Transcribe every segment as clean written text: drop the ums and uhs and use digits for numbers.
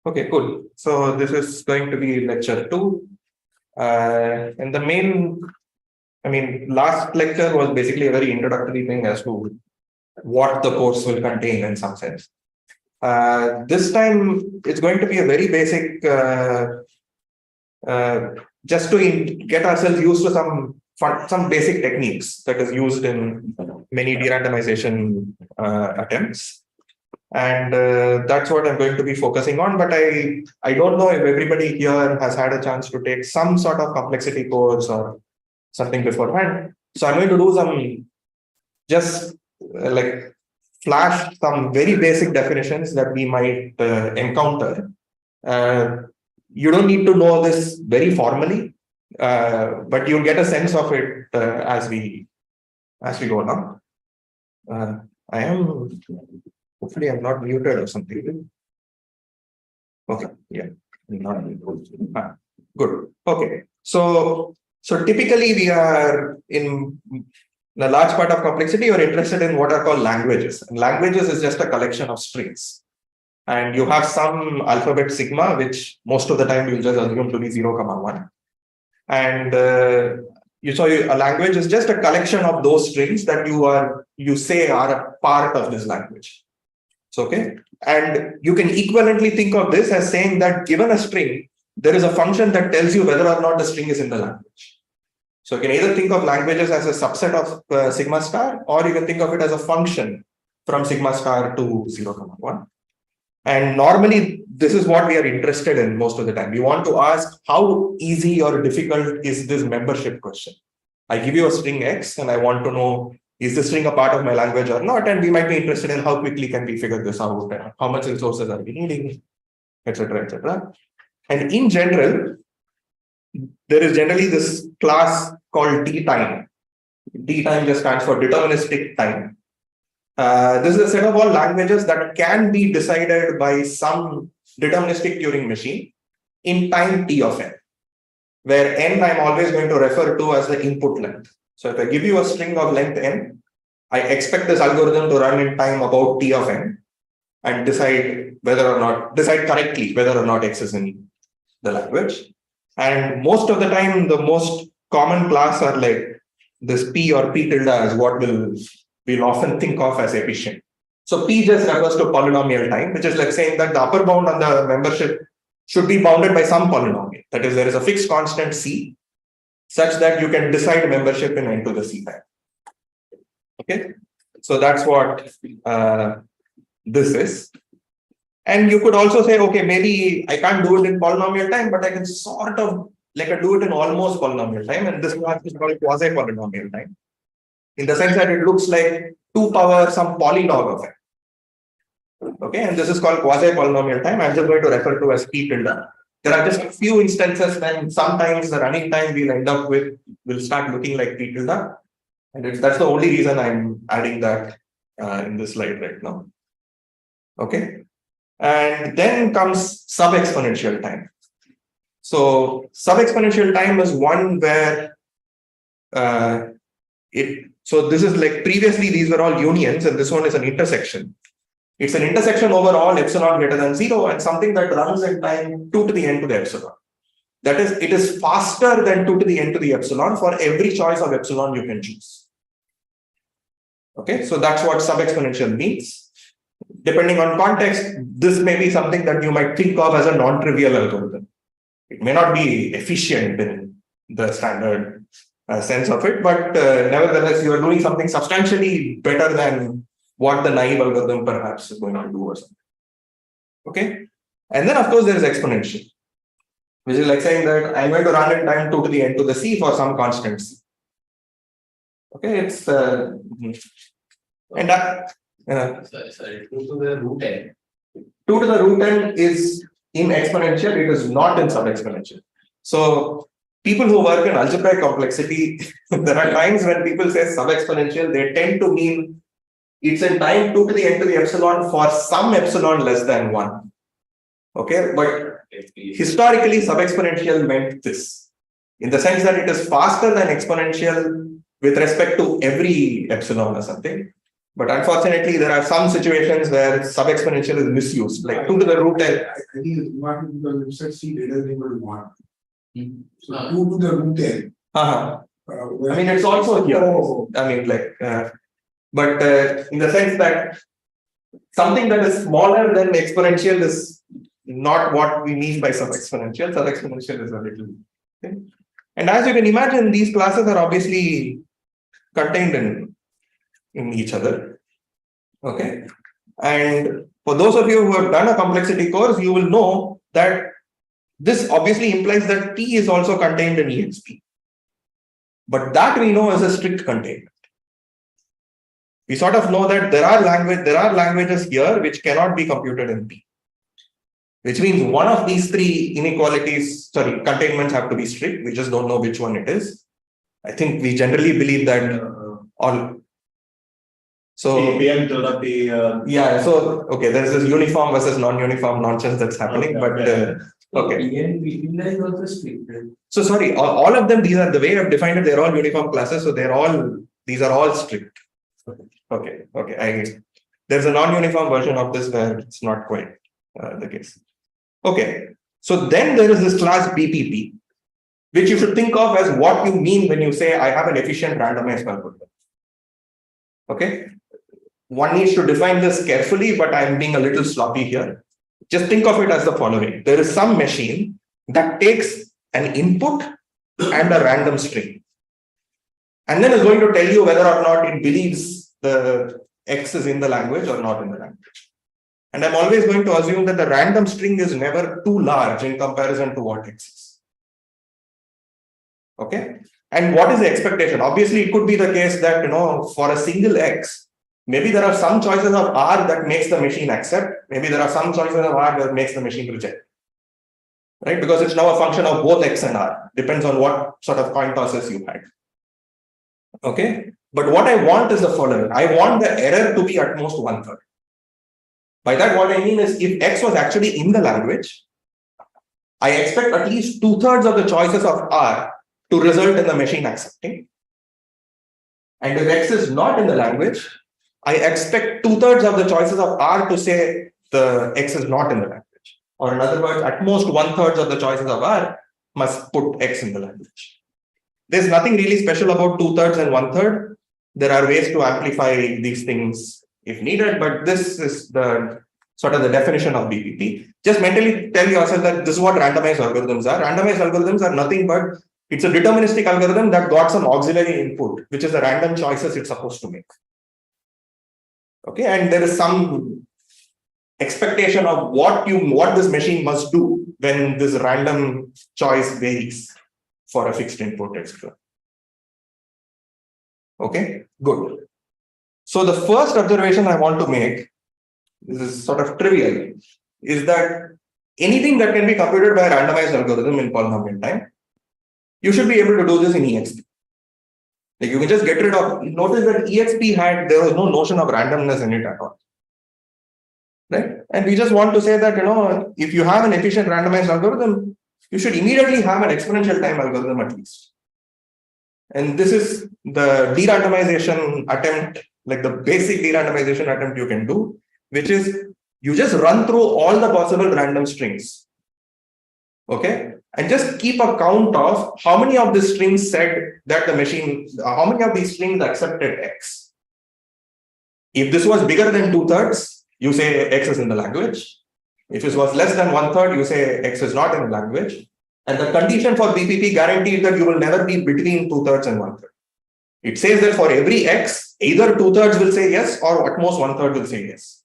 Okay, cool. So this is going to be lecture 2. And the main, last lecture was basically a very introductory thing as to what the course will contain in some sense. This time it's going to be a very basic, just to get ourselves used to some basic techniques that is used in many derandomization attempts. And that's what I'm going to be focusing on. But I don't know if everybody here has had a chance to take some sort of complexity course or something beforehand. So I'm going to do some, just like flash some very basic definitions that we might encounter. You don't need to know this very formally, but you'll get a sense of it as we go along. Hopefully I'm not muted or something. Okay, yeah, not muted. Good. Okay, so typically we are in the large part of complexity, you're interested in what are called languages. And languages is just a collection of strings. And you have some alphabet sigma, which most of the time you'll just assume to be 0, 1. And a language is just a collection of those strings that you say are a part of this language. So, okay. And you can equivalently think of this as saying that given a string, there is a function that tells you whether or not the string is in the language. So you can either think of languages as a subset of sigma star, or you can think of it as a function from sigma star to 0, 1. And normally, this is what we are interested in most of the time. We want to ask how easy or difficult is this membership question. I give you a string X and I want to know, is this string a part of my language or not? And we might be interested in how quickly can we figure this out, how much resources are we needing, etc., etc. And in general, there is generally this class called D time. D time just stands for deterministic time. This is a set of all languages that can be decided by some deterministic Turing machine in time t of n, where n I'm always going to refer to as the input length. So if I give you a string of length n, I expect this algorithm to run in time about t of n and decide correctly whether or not x is in the language. And most of the time, the most common class are like this p or p tilde as what we'll often think of as efficient. So p just refers to polynomial time, which is like saying that the upper bound on the membership should be bounded by some polynomial. That is, there is a fixed constant c such that you can decide membership in n to the c time. Okay, so that's what this is. And you could also say, okay, maybe I can't do it in polynomial time, but I can sort of do it in almost polynomial time. And this is called quasi-polynomial time, in the sense that it looks like 2 power some polylog of it. Okay, and this is called quasi-polynomial time. I'm just going to refer to as p tilde. There are just a few instances when sometimes the running time will start looking like p tilde. And that's the only reason I'm adding that in this slide right now. Okay. And then comes sub-exponential time. So sub-exponential time is one where so this is like previously these were all unions and this one is an intersection. It's an intersection over all epsilon greater than 0 and something that runs in time 2 to the n to the epsilon. That is, it is faster than 2 to the n to the epsilon for every choice of epsilon you can choose. Okay, so that's what sub-exponential means. Depending on context, this may be something that you might think of as a non-trivial algorithm. It may not be efficient in the standard sense of it, but nevertheless, you are doing something substantially better than what the naive algorithm perhaps is going to do or something. Okay, and then of course there is exponential, which is like saying that I'm going to run in time 2 to the n to the c for some constant c. Okay, it's sorry, 2 to the root n. 2 to the root n is in exponential, it is not in sub-exponential. So people who work in algebraic complexity, there are times when people say sub-exponential, they tend to mean it's in time 2 to the n to the epsilon for some epsilon less than 1. Okay, but historically sub-exponential meant this, in the sense that it is faster than exponential with respect to every epsilon or something. But unfortunately, there are some situations where sub-exponential is misused, like 2 to the root n. I think it's important because you said C greater than equal to 1. So 2 to the root n. I mean, it's also here. I mean, like, but in the sense that something that is smaller than exponential is not what we mean by sub-exponential. Sub-exponential is a little. Okay? And as you can imagine, these classes are obviously contained in each other. Okay. And for those of you who have done a complexity course, you will know that this obviously implies that T is also contained in EXP. But that we know as a strict containment. We sort of know that there are languages here which cannot be computed in P. Which means one of these three containments have to be strict. We just don't know which one it is. I think we generally believe that all. So yeah, so okay, there's this uniform versus non-uniform nonsense that's happening, okay, but okay. So sorry, all of them, these are the way I've defined it, they're all uniform classes, so these are all strict. Okay. There's a non-uniform version of this where it's not quite the case. Okay, so then there is this class BPP, which you should think of as what you mean when you say I have an efficient randomized algorithm. Okay, one needs to define this carefully, but I'm being a little sloppy here. Just think of it as the following. There is some machine that takes an input and a random string, and then is going to tell you whether or not it believes the X is in the language or not in the language. And I'm always going to assume that the random string is never too large in comparison to what X is. Okay. And what is the expectation? Obviously, it could be the case that, for a single X, maybe there are some choices of R that makes the machine accept. Maybe there are some choices of R that makes the machine reject. Right? Because it's now a function of both X and R. Depends on what sort of coin tosses you had. Okay. But what I want is the following. I want the error to be at most 1/3. By that, what I mean is if X was actually in the language, I expect at least 2/3 of the choices of R to result in the machine accepting. And if X is not in the language, I expect 2/3 of the choices of R to say the X is not in the language. Or in other words, at most 1/3 of the choices of R must put X in the language. There's nothing really special about 2/3 and 1/3. There are ways to amplify these things if needed, but this is the sort of the definition of BPP. Just mentally tell yourself that this is what randomized algorithms are. Randomized algorithms are nothing but it's a deterministic algorithm that got some auxiliary input, which is the random choices it's supposed to make. Okay, and there is some expectation of what this machine must do when this random choice varies for a fixed input, etc. Okay, good. So the first observation I want to make, this is sort of trivial, is that anything that can be computed by a randomized algorithm in polynomial time, you should be able to do this in EXP. Like you can just get rid of, notice that EXP there was no notion of randomness in it at all. Right? And we just want to say that, if you have an efficient randomized algorithm, you should immediately have an exponential time algorithm at least. And this is the derandomization attempt, like the basic derandomization attempt you can do, which is you just run through all the possible random strings. Okay. And just keep a count of how many of the strings said that the machine, how many of these strings accepted X. If this was bigger than 2/3, you say X is in the language. If this was less than 1/3, you say X is not in the language. And the condition for BPP guarantees that you will never be between 2/3 and 1/3. It says that for every X, either 2/3 will say yes or at most 1/3 will say yes.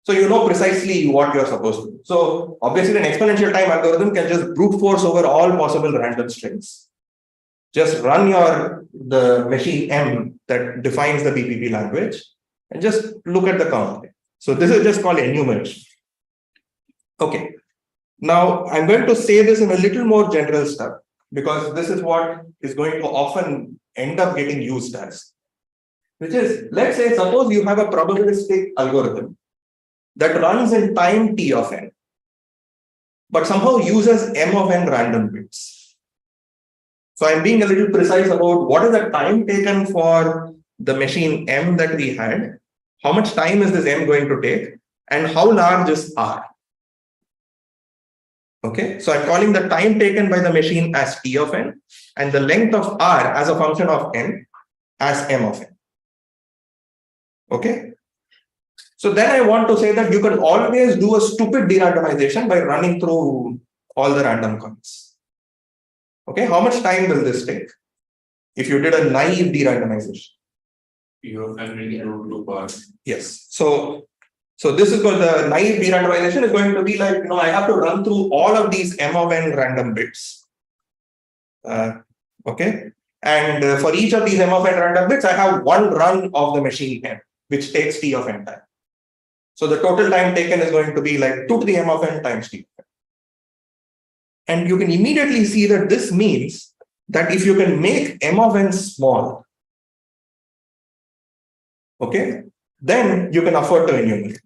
So you know precisely what you're supposed to do. So obviously an exponential time algorithm can just brute force over all possible random strings. Just run the machine M that defines the BPP language and just look at the count. So this is just called enumeration. Okay. Now I'm going to say this in a little more general stuff because this is what is going to often end up getting used as. Which is, let's say, suppose you have a probabilistic algorithm that runs in time t of n, but somehow uses m of n random bits. So I'm being a little precise about what is the time taken for the machine M that we had, how much time is this M going to take, and how large is R. Okay, so I'm calling the time taken by the machine as T of N and the length of R as a function of N as M of N. Okay, so then I want to say that you can always do a stupid derandomization by running through all the random coins. Okay, how much time will this take if you did a naive derandomization? You have really two parts. Yes, so this is called the naive derandomization is going to be like, I have to run through all of these M of N random bits. Okay, and for each of these M of N random bits, I have one run of the machine M, which takes T of N time. So the total time taken is going to be like 2 to the M of N times T of N. And you can immediately see that this means that if you can make M of N small, okay, then you can afford to enumerate.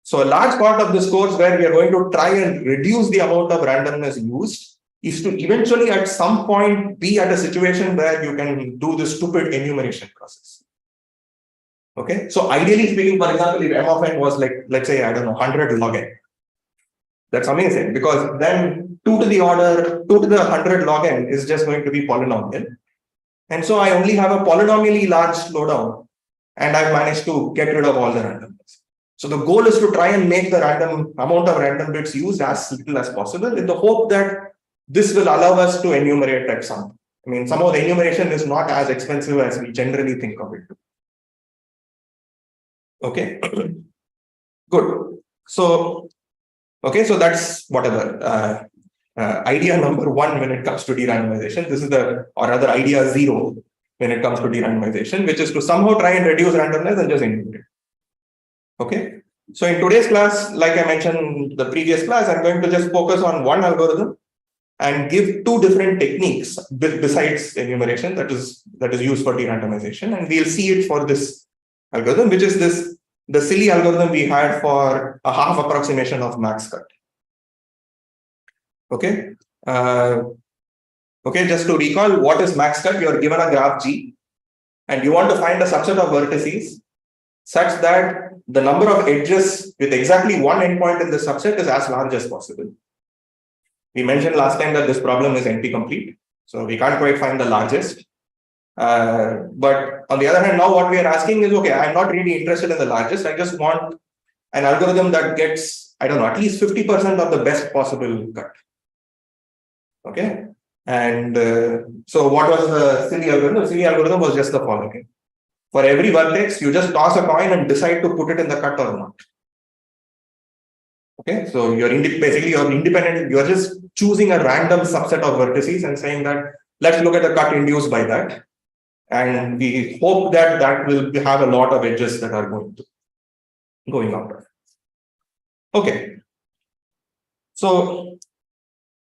So a large part of this course where we are going to try and reduce the amount of randomness used is to eventually at some point be at a situation where you can do this stupid enumeration process. Okay, so ideally speaking, for example, if M of N was like, let's say, I don't know, 100 log N. That's amazing because then 2 to the 100 log N is just going to be polynomial. And so I only have a polynomially large slowdown and I've managed to get rid of all the randomness. So the goal is to try and make the random amount of random bits used as little as possible in the hope that this will allow us to enumerate at some. I mean, somehow the enumeration is not as expensive as we generally think of it. Okay, good. So, okay, so that's whatever. Idea number 1 when it comes to derandomization. This is or rather idea 0 when it comes to derandomization, which is to somehow try and reduce randomness and just enumerate. Okay, so in today's class, like I mentioned in the previous class, I'm going to just focus on one algorithm and give 2 different techniques besides enumeration that is used for derandomization, and we'll see it for this algorithm, which is the silly algorithm we had for a half approximation of max cut. Okay, okay, just to recall, what is max cut? You are given a graph G, and you want to find a subset of vertices such that the number of edges with exactly one endpoint in the subset is as large as possible. We mentioned last time that this problem is NP complete, so we can't quite find the largest. But on the other hand, now what we are asking is, okay, I'm not really interested in the largest. I just want an algorithm that gets, I don't know, at least 50% of the best possible cut. Okay, and so what was the silly algorithm? The silly algorithm was just the following. For every vertex, you just toss a coin and decide to put it in the cut or not. Okay, so basically you're independent, you're just choosing a random subset of vertices and saying that let's look at the cut induced by that. And we hope that that will have a lot of edges that are going out of it. Okay. So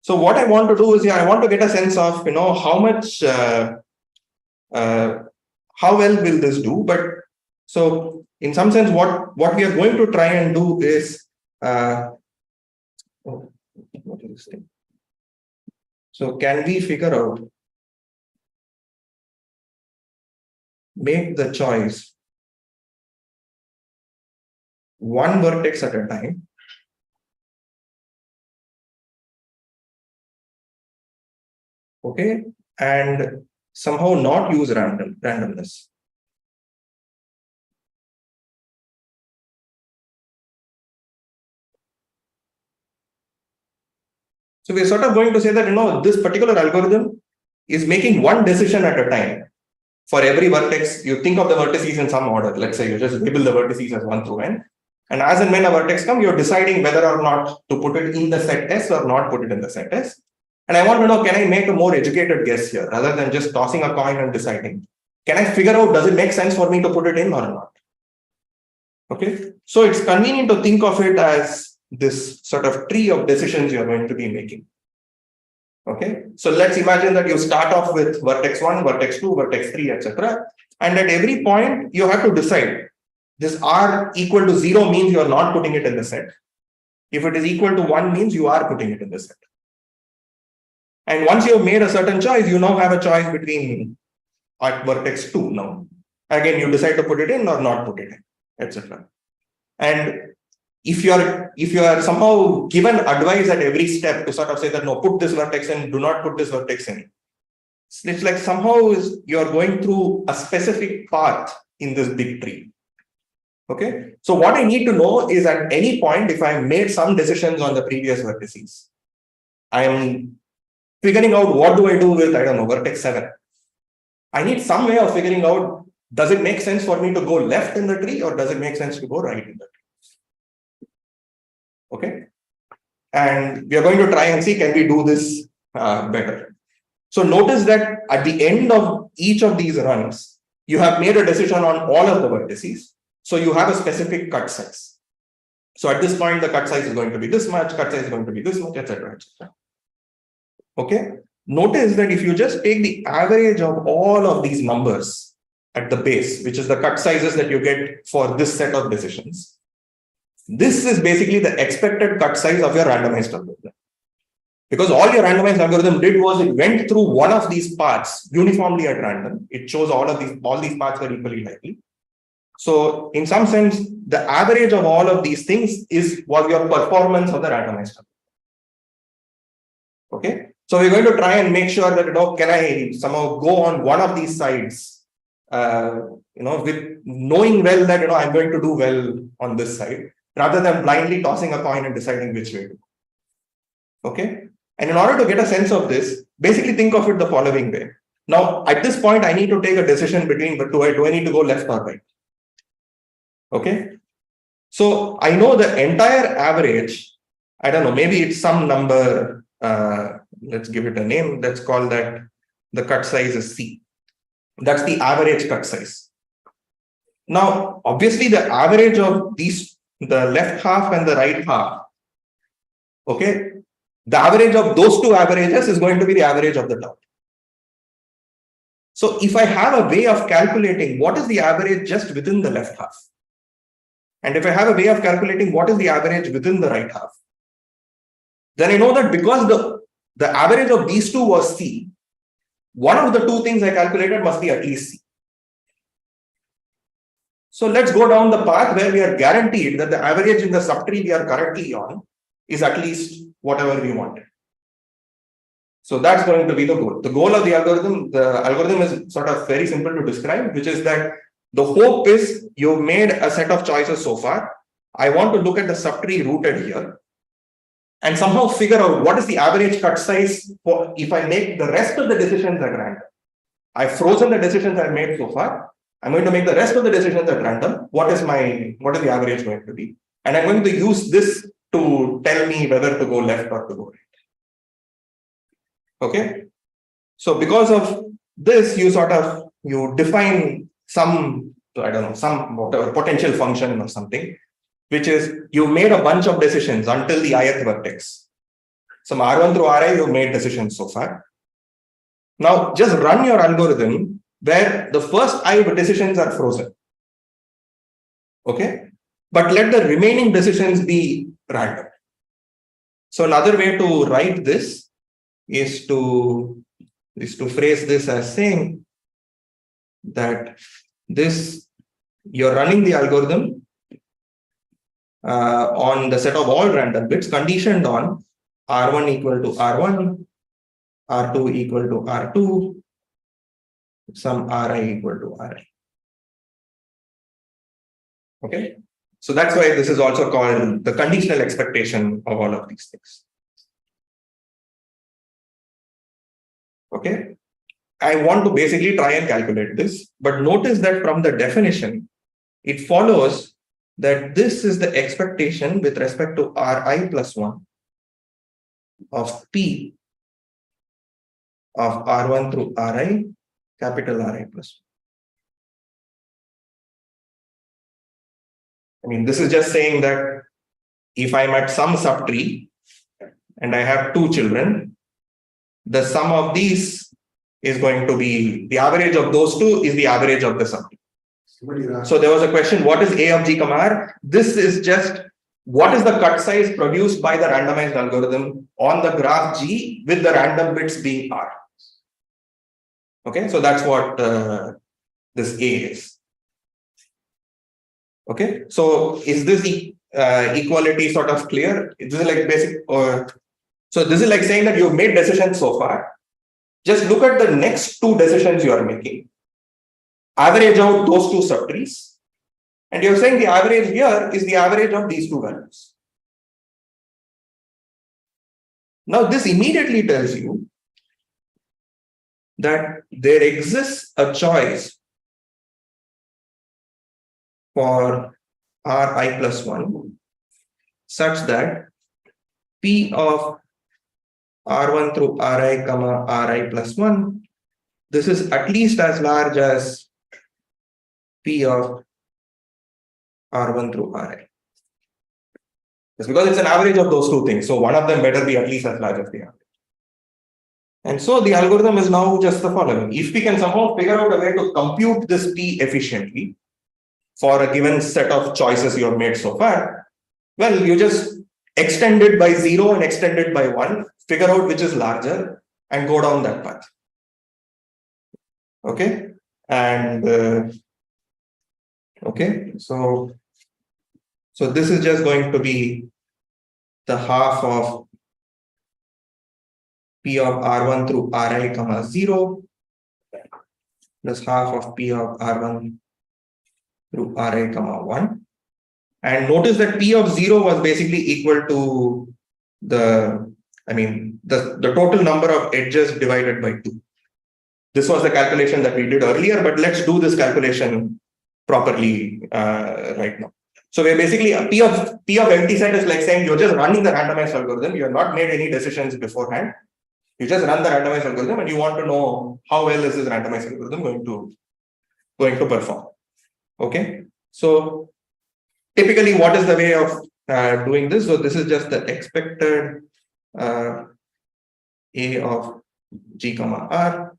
what I want to do is, I want to get a sense of, how much, how well will this do? But so in some sense, what we are going to try and do is, what is this thing? So can we figure out, make the choice one vertex at a time, okay, and somehow not use randomness. So we're sort of going to say that, this particular algorithm is making one decision at a time. For every vertex, you think of the vertices in some order. Let's say you just label the vertices as 1 through n. And as and when a vertex comes, you're deciding whether or not to put it in the set S or not put it in the set S. And I want to know, can I make a more educated guess here rather than just tossing a coin and deciding? Can I figure out, does it make sense for me to put it in or not? Okay, so it's convenient to think of it as this sort of tree of decisions you're going to be making. Okay, so let's imagine that you start off with vertex 1, vertex 2, vertex 3, etc. And at every point, you have to decide, this R equal to 0 means you are not putting it in the set. If it is equal to 1 means you are putting it in the set. And once you've made a certain choice, you now have a choice between at vertex 2 now. Again, you decide to put it in or not put it in, etc. And if you are somehow given advice at every step to sort of say that no, put this vertex in, do not put this vertex in, it's like somehow you're going through a specific path in this big tree. Okay, so what I need to know is at any point, if I made some decisions on the previous vertices, I am figuring out what do I do with, I don't know, vertex 7. I need some way of figuring out, does it make sense for me to go left in the tree or does it make sense to go right in the tree? Okay, and we are going to try and see, can we do this better? So notice that at the end of each of these runs, you have made a decision on all of the vertices. So you have a specific cut size. So at this point, the cut size is going to be this much, cut size is going to be this much, etc. Okay. Notice that if you just take the average of all of these numbers at the base, which is the cut sizes that you get for this set of decisions, this is basically the expected cut size of your randomized algorithm. Because all your randomized algorithm did was it went through one of these paths uniformly at random. It chose all these paths were equally likely. So in some sense, the average of all of these things was your performance of the randomized algorithm. Okay. So we're going to try and make sure that, can I somehow go on one of these sides, with knowing well that, I'm going to do well on this side, rather than blindly tossing a coin and deciding which way to go. Okay. And in order to get a sense of this, basically think of it the following way. Now, at this point, I need to take a decision between, do I need to go left or right? Okay. So I know the entire average, I don't know, maybe it's some number, let's give it a name. Let's call that the cut size is C. That's the average cut size. Now, obviously, the average of these, the left half and the right half, okay, the average of those two averages is going to be the average of the top. So if I have a way of calculating what is the average just within the left half, and if I have a way of calculating what is the average within the right half, then I know that because the average of these two was C, one of the two things I calculated must be at least C. So let's go down the path where we are guaranteed that the average in the subtree we are currently on is at least whatever we wanted. So that's going to be the goal. The goal of the algorithm is sort of very simple to describe, which is that the hope is you've made a set of choices so far. I want to look at the subtree rooted here and somehow figure out what is the average cut size for if I make the rest of the decisions at random. I've frozen the decisions I've made so far. I'm going to make the rest of the decisions at random. What is the average going to be? And I'm going to use this to tell me whether to go left or to go right. Okay. So because of this, you define some whatever potential function or something, which is you made a bunch of decisions until the ith vertex. Some R1 through Ri, you've made decisions so far. Now just run your algorithm where the first I decisions are frozen. Okay. But let the remaining decisions be random. So another way to write this is to phrase this as saying that you're running the algorithm on the set of all random bits conditioned on R1 equal to R1, R2 equal to R2, some Ri equal to Ri. Okay. So that's why this is also called the conditional expectation of all of these things. Okay. I want to basically try and calculate this, but notice that from the definition, it follows that this is the expectation with respect to Ri plus 1 of P of R1 through Ri, capital Ri plus 1. I mean, this is just saying that if I'm at some subtree and I have two children, the sum of these is going to be the average of those two is the average of the subtree. So there was a question, what is A of G, R? This is just what is the cut size produced by the randomized algorithm on the graph G with the random bits being R. Okay, so that's what this A is. Okay, so is this equality sort of clear? This is like basic, so this is like saying that you've made decisions so far. Just look at the next two decisions you are making. Average out those two subtrees. And you're saying the average here is the average of these two values. Now, this immediately tells you that there exists a choice for Ri plus 1 such that P of R1 through Ri comma Ri plus 1, this is at least as large as P of R1 through Ri. It's because it's an average of those two things. So one of them better be at least as large as the other. And so the algorithm is now just the following. If we can somehow figure out a way to compute this P efficiently for a given set of choices you have made so far, well, you just extend it by 0 and extend it by 1, figure out which is larger and go down that path. Okay. And okay, so this is just going to be the half of P of R1 through Ri comma 0 plus half of P of R1 through Ri comma 1. And notice that P of 0 was basically equal to the total number of edges divided by 2. This was the calculation that we did earlier, but let's do this calculation properly right now. So we're basically P of empty set is like saying you're just running the randomized algorithm. You have not made any decisions beforehand. You just run the randomized algorithm and you want to know how well is this randomized algorithm going to perform. Okay. So typically, what is the way of doing this? So this is just the expected A of G comma R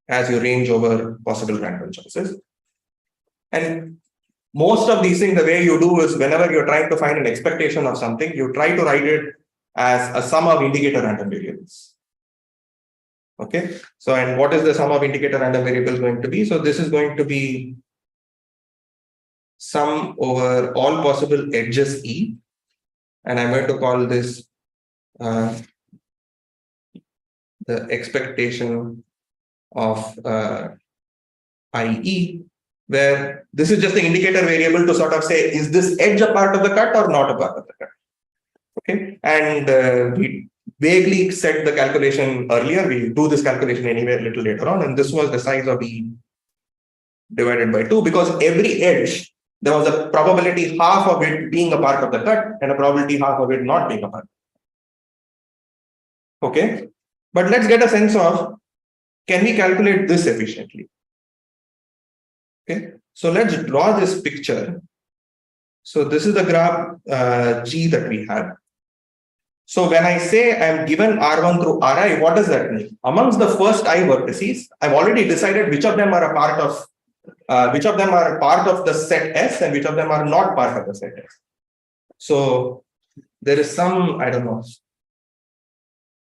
as you range over possible random choices. And most of these things, the way you do is whenever you're trying to find an expectation of something, you try to write it as a sum of indicator random variables. Okay. So, and what is the sum of indicator random variables going to be? So this is going to be sum over all possible edges E. And I'm going to call this the expectation of IE, where this is just the indicator variable to sort of say, is this edge a part of the cut or not a part of the cut? Okay. And we vaguely set the calculation earlier. We do this calculation anyway a little later on. And this was the size of E divided by 2, because every edge, there was a probability half of it being a part of the cut and a probability half of it not being a part. Okay. But let's get a sense of, can we calculate this efficiently? Okay. So let's draw this picture. So this is the graph G that we have. So when I say I'm given R1 through Ri, what does that mean? Amongst the first I vertices, I've already decided which of them are a part of the set S and which of them are not part of the set S. So there is some, I don't know,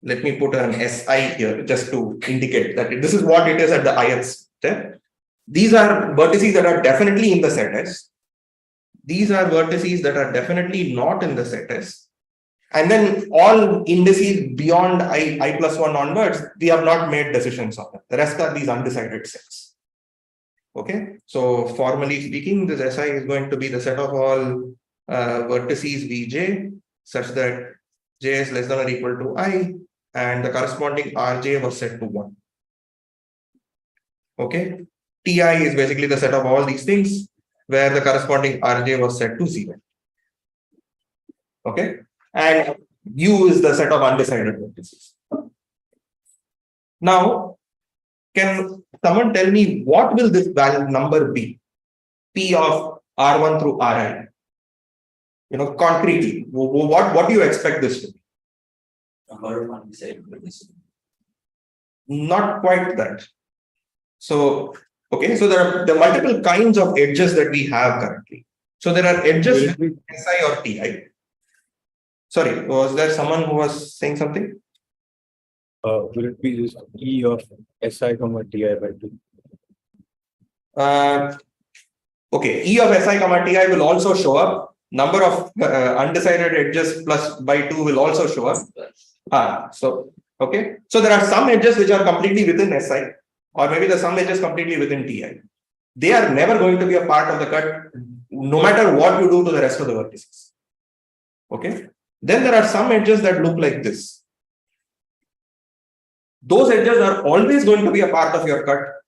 let me put an SI here just to indicate that this is what it is at the ith step. These are vertices that are definitely in the set S. These are vertices that are definitely not in the set S. And then all indices beyond I plus 1 onwards, we have not made decisions on them. The rest are these undecided sets. Okay, so formally speaking, this SI is going to be the set of all vertices Vj such that j is less than or equal to I, and the corresponding Rj was set to 1. Okay, Ti is basically the set of all these things where the corresponding Rj was set to 0. Okay, and U is the set of undecided vertices. Now, can someone tell me what will this value number be? P of R1 through Ri. You know, concretely, what do you expect this to be? Number of undecided vertices. Not quite that. So, okay, so there are multiple kinds of edges that we have currently. So there are edges with SI or TI. Sorry, was there someone who was saying something? Will it be just E of SI comma TI by 2? Okay, E of SI comma TI will also show up. Number of undecided edges plus by 2 will also show up. So okay, so there are some edges which are completely within SI, or maybe the some edges completely within TI. They are never going to be a part of the cut, no matter what you do to the rest of the vertices. Okay, then there are some edges that look like this. Those edges are always going to be a part of your cut,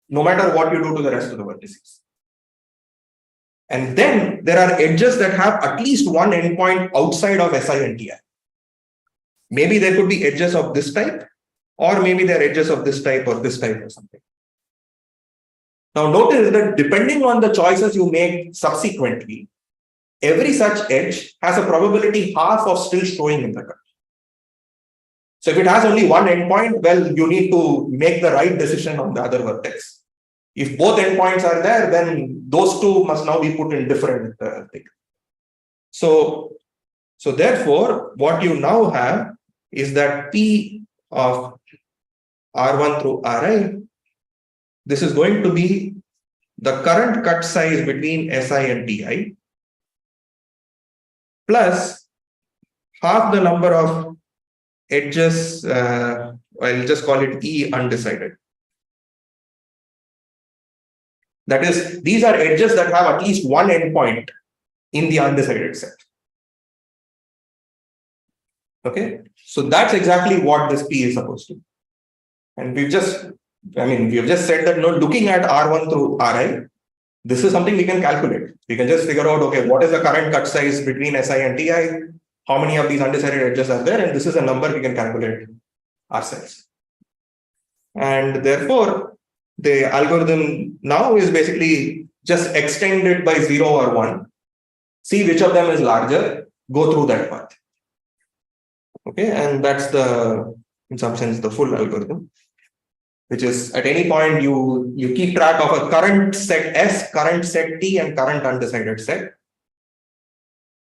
no matter what you do to the rest of the vertices. And then there are edges that have at least one endpoint outside of SI and TI. Maybe there could be edges of this type, or maybe they're edges of this type or this type or something. Now notice that depending on the choices you make subsequently, every such edge has a probability half of still showing in the cut. So if it has only one endpoint, well, you need to make the right decision on the other vertex. If both endpoints are there, then those two must now be put in different things. So therefore, what you now have is that P of R1 through Ri, this is going to be the current cut size between SI and TI plus half the number of edges, I'll just call it E undecided. That is, these are edges that have at least one endpoint in the undecided set. Okay, so that's exactly what this P is supposed to be. And we've just said that looking at R1 through Ri, this is something we can calculate. We can just figure out, okay, what is the current cut size between SI and TI? How many of these undecided edges are there? And this is a number we can calculate ourselves. And therefore, the algorithm now is basically just extend it by 0 or 1, see which of them is larger, go through that path. Okay, and that's in some sense, the full algorithm, which is at any point you keep track of a current set S, current set T, and current undecided set.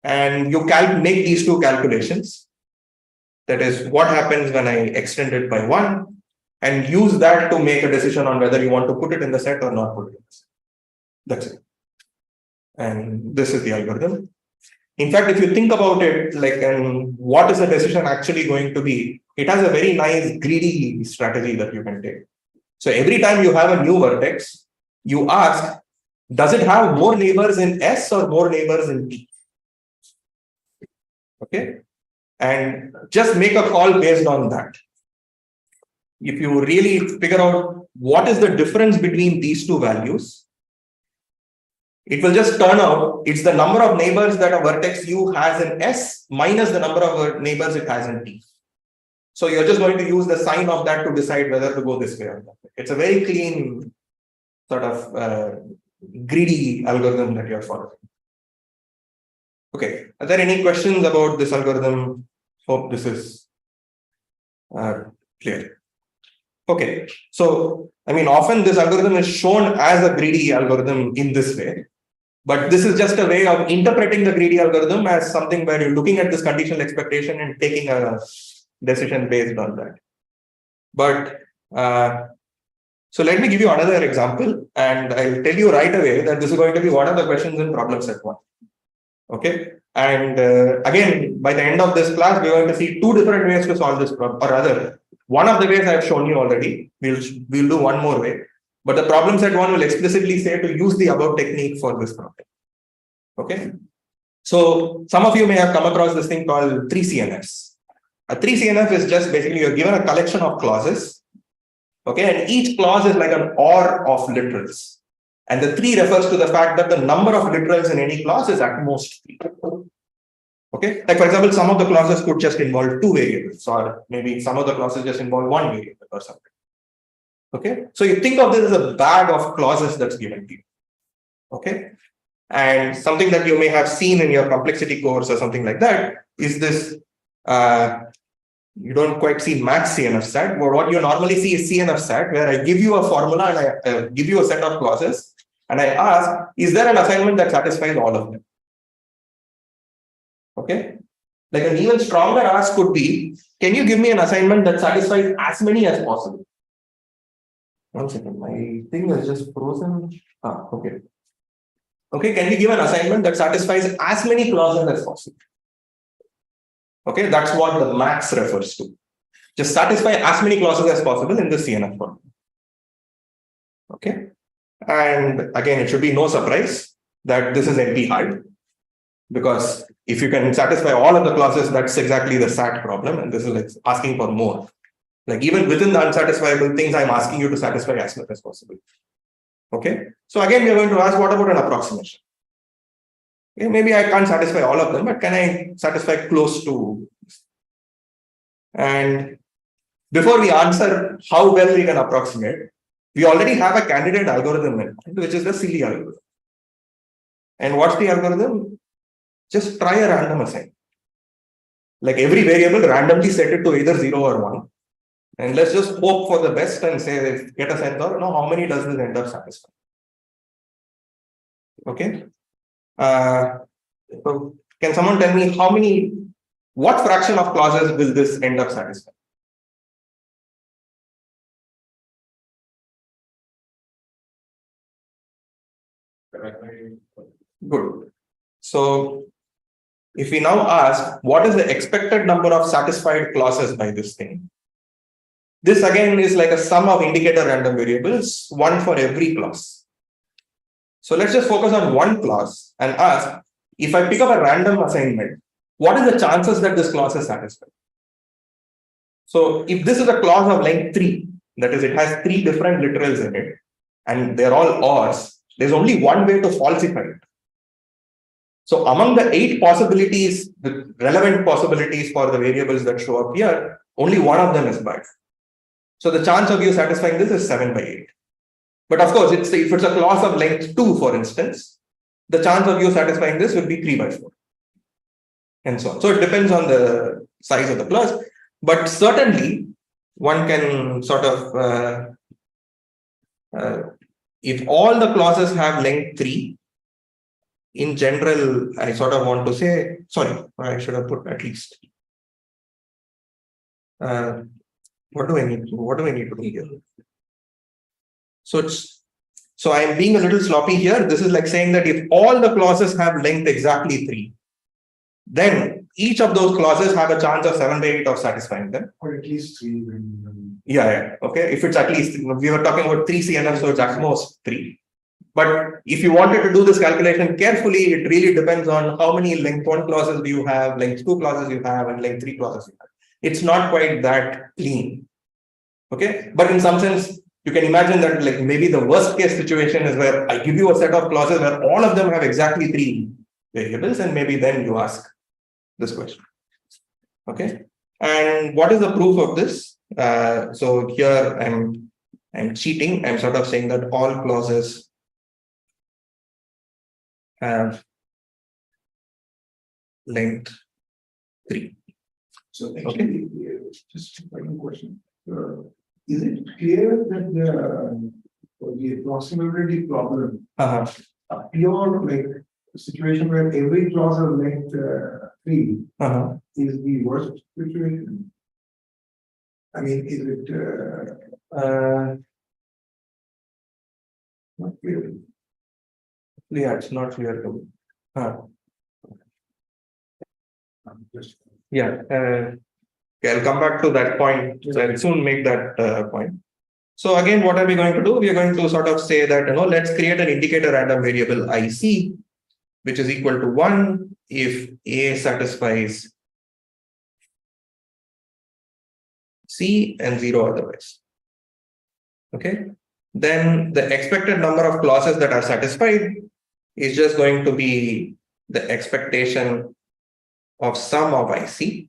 And you make these two calculations. That is, what happens when I extend it by 1, and use that to make a decision on whether you want to put it in the set or not put it in the set. That's it. And this is the algorithm. In fact, if you think about it, and what is the decision actually going to be, it has a very nice greedy strategy that you can take. So every time you have a new vertex, you ask, does it have more neighbors in S or more neighbors in T? Okay, and just make a call based on that. If you really figure out what is the difference between these two values, it will just turn out it's the number of neighbors that a vertex U has in S minus the number of neighbors it has in T. So you're just going to use the sign of that to decide whether to go this way or that way. It's a very clean sort of greedy algorithm that you're following. Okay, are there any questions about this algorithm? Hope this is clear. Okay, so often this algorithm is shown as a greedy algorithm in this way, but this is just a way of interpreting the greedy algorithm as something where you're looking at this conditional expectation and taking a decision based on that. But so let me give you another example, and I'll tell you right away that this is going to be one of the questions in problem set 1. Okay, and again, by the end of this class, we're going to see two different ways to solve this problem, or rather, one of the ways I've shown you already. We'll do one more way, but the problem set 1 will explicitly say to use the above technique for this problem. Okay, so some of you may have come across this thing called 3CNFs. A 3CNF is just basically you're given a collection of clauses. Okay, and each clause is like an OR of literals. And the 3 refers to the fact that the number of literals in any clause is at most 3. Okay, like for example, some of the clauses could just involve 2 variables, or maybe some of the clauses just involve 1 variable or something. Okay, so you think of this as a bag of clauses that's given to you. Okay, and something that you may have seen in your complexity course or something like that is this. You don't quite see max CNF set, but what you normally see is CNF set, where I give you a formula and I give you a set of clauses, and I ask, is there an assignment that satisfies all of them? Okay. Like an even stronger ask could be, can you give me an assignment that satisfies as many as possible? 1 second, my thing is just frozen. Okay. Okay, can we give an assignment that satisfies as many clauses as possible? Okay, that's what the max refers to. Just satisfy as many clauses as possible in the CNF form. Okay. And again, it should be no surprise that this is NP hard, because if you can satisfy all of the clauses, that's exactly the SAT problem, and this is like asking for more. Like even within the unsatisfiable things, I'm asking you to satisfy as much as possible. Okay. So again, we're going to ask, what about an approximation? Okay, maybe I can't satisfy all of them, but can I satisfy close to? And before we answer how well we can approximate, we already have a candidate algorithm in mind, which is the silly algorithm. And what's the algorithm? Just try a random assign. Like every variable, randomly set it to either 0 or 1. And let's just hope for the best and say, get a sense of how many does this end up satisfying. Okay. So can someone tell me what fraction of clauses will this end up satisfying? Good. So if we now ask, what is the expected number of satisfied clauses by this thing? This again is like a sum of indicator random variables, one for every clause. So let's just focus on one clause and ask, if I pick up a random assignment, what is the chances that this clause is satisfied? So if this is a clause of length 3, that is, it has 3 different literals in it, and they're all ORs, there's only one way to falsify it. So among the 8 possibilities, the relevant possibilities for the variables that show up here, only one of them is bad. So the chance of you satisfying this is 7 by 8. But of course, if it's a clause of length 2, for instance, the chance of you satisfying this will be 3 by 4. And so on. So it depends on the size of the clause. But certainly, one can sort of, if all the clauses have length 3, in general, I sort of want to say, sorry, I should have put at least. What do I need to do here? So I am being a little sloppy here. This is like saying that if all the clauses have length exactly 3, then each of those clauses have a chance of 7 by 8 of satisfying them. Or at least 3. Yeah. Okay. If it's at least, we were talking about 3 CNF, so it's at most 3. But if you wanted to do this calculation carefully, it really depends on how many length 1 clauses do you have, length 2 clauses you have, and length 3 clauses you have. It's not quite that clean. Okay. But in some sense, you can imagine that like maybe the worst case situation is where I give you a set of clauses where all of them have exactly 3 variables, and maybe then you ask this question. Okay. And what is the proof of this? So here I'm cheating. I'm sort of saying that all clauses have length 3. So actually, just one question. Is it clear that the approximability problem, a pure like situation where every clause of length 3 is the worst situation? I mean, is it not clear? Yeah, it's not clear to me. Yeah. Okay, I'll come back to that point. So I'll soon make that point. So again, what are we going to do? We are going to sort of say that, let's create an indicator random variable IC, which is equal to 1 if A satisfies C and 0 otherwise. Okay. Then the expected number of clauses that are satisfied is just going to be the expectation of sum of IC,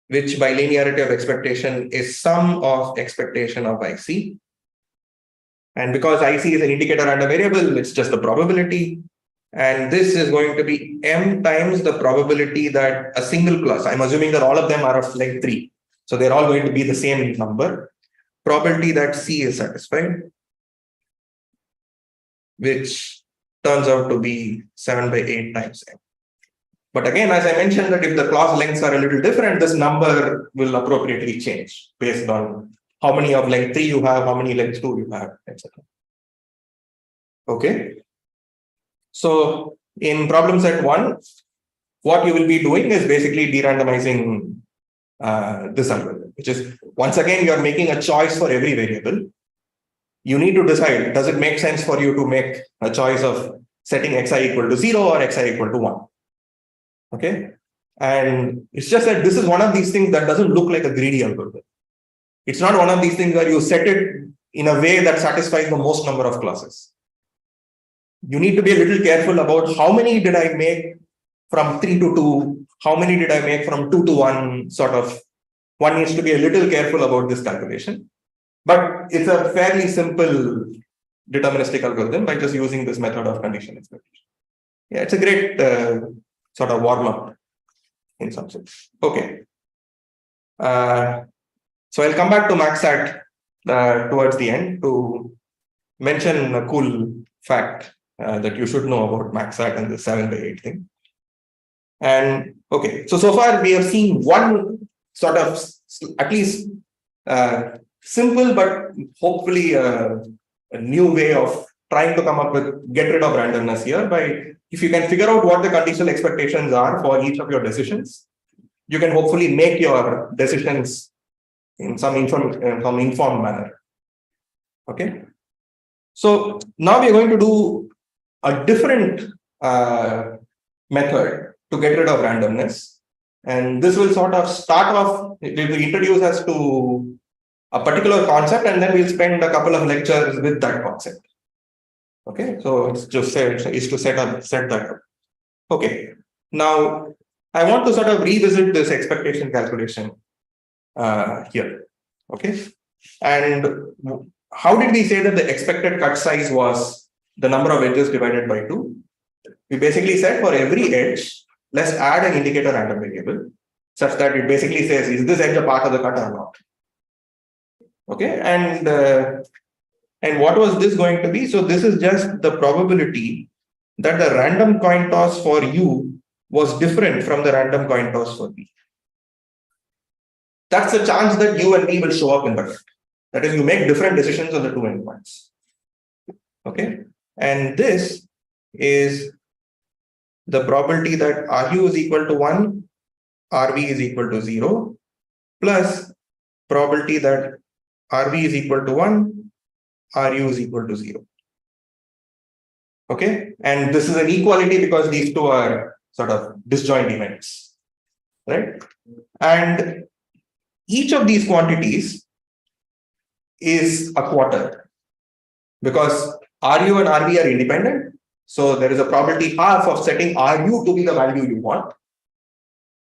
which by linearity of expectation is sum of expectation of IC. And because IC is an indicator random variable, it's just the probability. And this is going to be m times the probability that a single clause, I'm assuming that all of them are of length 3. So they're all going to be the same number. Probability that C is satisfied which turns out to be 7 by 8 times n. But again, as I mentioned, that if the clause lengths are a little different, this number will appropriately change based on how many of length 3 you have, how many length 2 you have, etc. Okay. So in problem set 1, what you will be doing is basically de-randomizing this algorithm, which is, once again, you are making a choice for every variable. You need to decide, does it make sense for you to make a choice of setting xi equal to 0 or xi equal to 1? Okay. And it's just that this is one of these things that doesn't look like a greedy algorithm. It's not one of these things where you set it in a way that satisfies the most number of clauses. You need to be a little careful about how many did I make from 3 to 2, how many did I make from 2 to 1, sort of. One needs to be a little careful about this calculation. But it's a fairly simple deterministic algorithm by just using this method of conditional expectation. Yeah, it's a great sort of warm-up in some sense. Okay. So I'll come back to MaxSat towards the end to mention a cool fact that you should know about MaxSat and the 7 by 8 thing. And okay, so far we have seen one sort of at least simple but hopefully a new way of trying to come up with get rid of randomness here by, if you can figure out what the conditional expectations are for each of your decisions, you can hopefully make your decisions in some informed manner. Okay. So now we are going to do a different method to get rid of randomness. And this will sort of start off, it will introduce us to a particular concept, and then we'll spend a couple of lectures with that concept. Okay, so it's just to set that up. Okay, now I want to sort of revisit this expectation calculation here. Okay, and how did we say that the expected cut size was the number of edges divided by 2? We basically said for every edge, let's add an indicator random variable such that it basically says, is this edge a part of the cut or not? Okay, and what was this going to be? So this is just the probability that the random coin toss for u was different from the random coin toss for v. That's the chance that u and v will show up in the cut. That is, you make different decisions on the two endpoints. Okay, and this is the probability that Ru is equal to 1, Rv is equal to 0, plus probability that Rv is equal to 1, Ru is equal to 0. Okay, and this is an equality because these two are sort of disjoint events, right? And each of these quantities is a quarter because Ru and Rv are independent. So there is a probability half of setting Ru to be the value you want.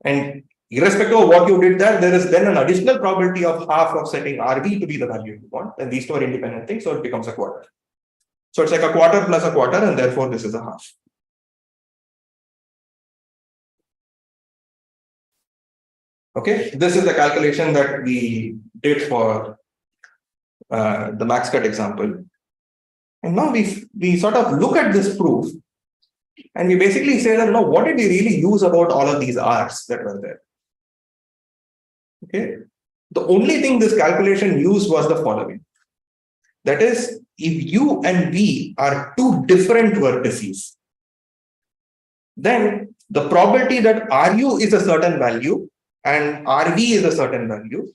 And irrespective of what you did there is then an additional probability of half of setting Rv to be the value you want. And these two are independent things, so it becomes a quarter. So it's like a quarter plus a quarter, and therefore this is a half. Okay, this is the calculation that we did for the max cut example. And now we sort of look at this proof and we basically say that, no, what did we really use about all of these R's that were there? Okay, the only thing this calculation used was the following. That is, if u and v are two different vertices, then the probability that Ru is a certain value and Rv is a certain value,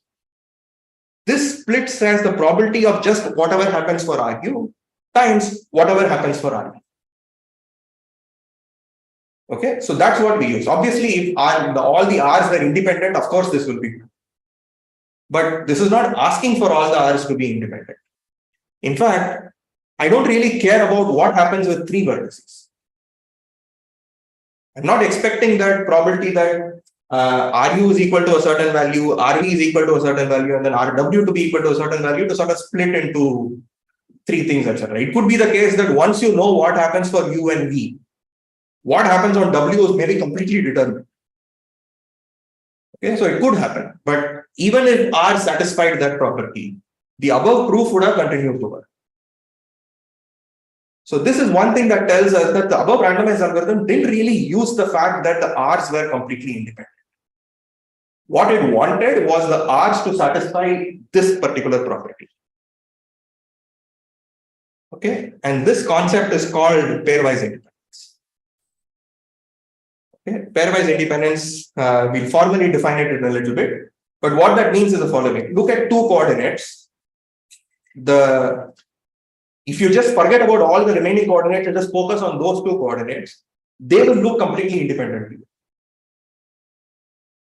this splits as the probability of just whatever happens for Ru times whatever happens for Rv. Okay, so that's what we use. Obviously, if all the R's are independent, of course this will be true. But this is not asking for all the R's to be independent. In fact, I don't really care about what happens with three vertices. I'm not expecting that probability that Ru is equal to a certain value, Rv is equal to a certain value, and then Rw to be equal to a certain value to sort of split into three things, etc. It could be the case that once you know what happens for u and v, what happens on W is maybe completely determined. Okay, so it could happen. But even if R satisfied that property, the above proof would have continued to work. So this is one thing that tells us that the above randomized algorithm didn't really use the fact that the R's were completely independent. What it wanted was the R's to satisfy this particular property. Okay, and this concept is called pairwise independence. Okay, pairwise independence, we'll formally define it in a little bit, but what that means is the following. Look at two coordinates. If you just forget about all the remaining coordinates and just focus on those two coordinates, they will look completely independent.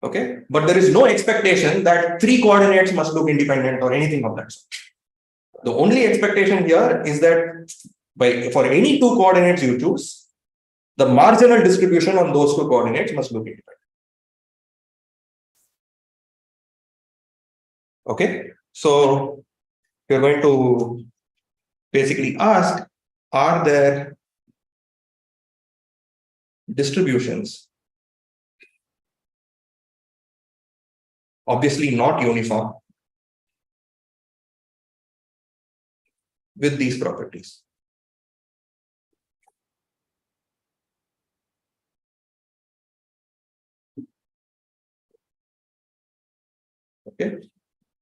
Okay, but there is no expectation that three coordinates must look independent or anything of that sort. The only expectation here is that for any two coordinates you choose, the marginal distribution on those two coordinates must look independent. Okay, so we're going to basically ask, are there distributions, obviously not uniform, with these properties? Okay,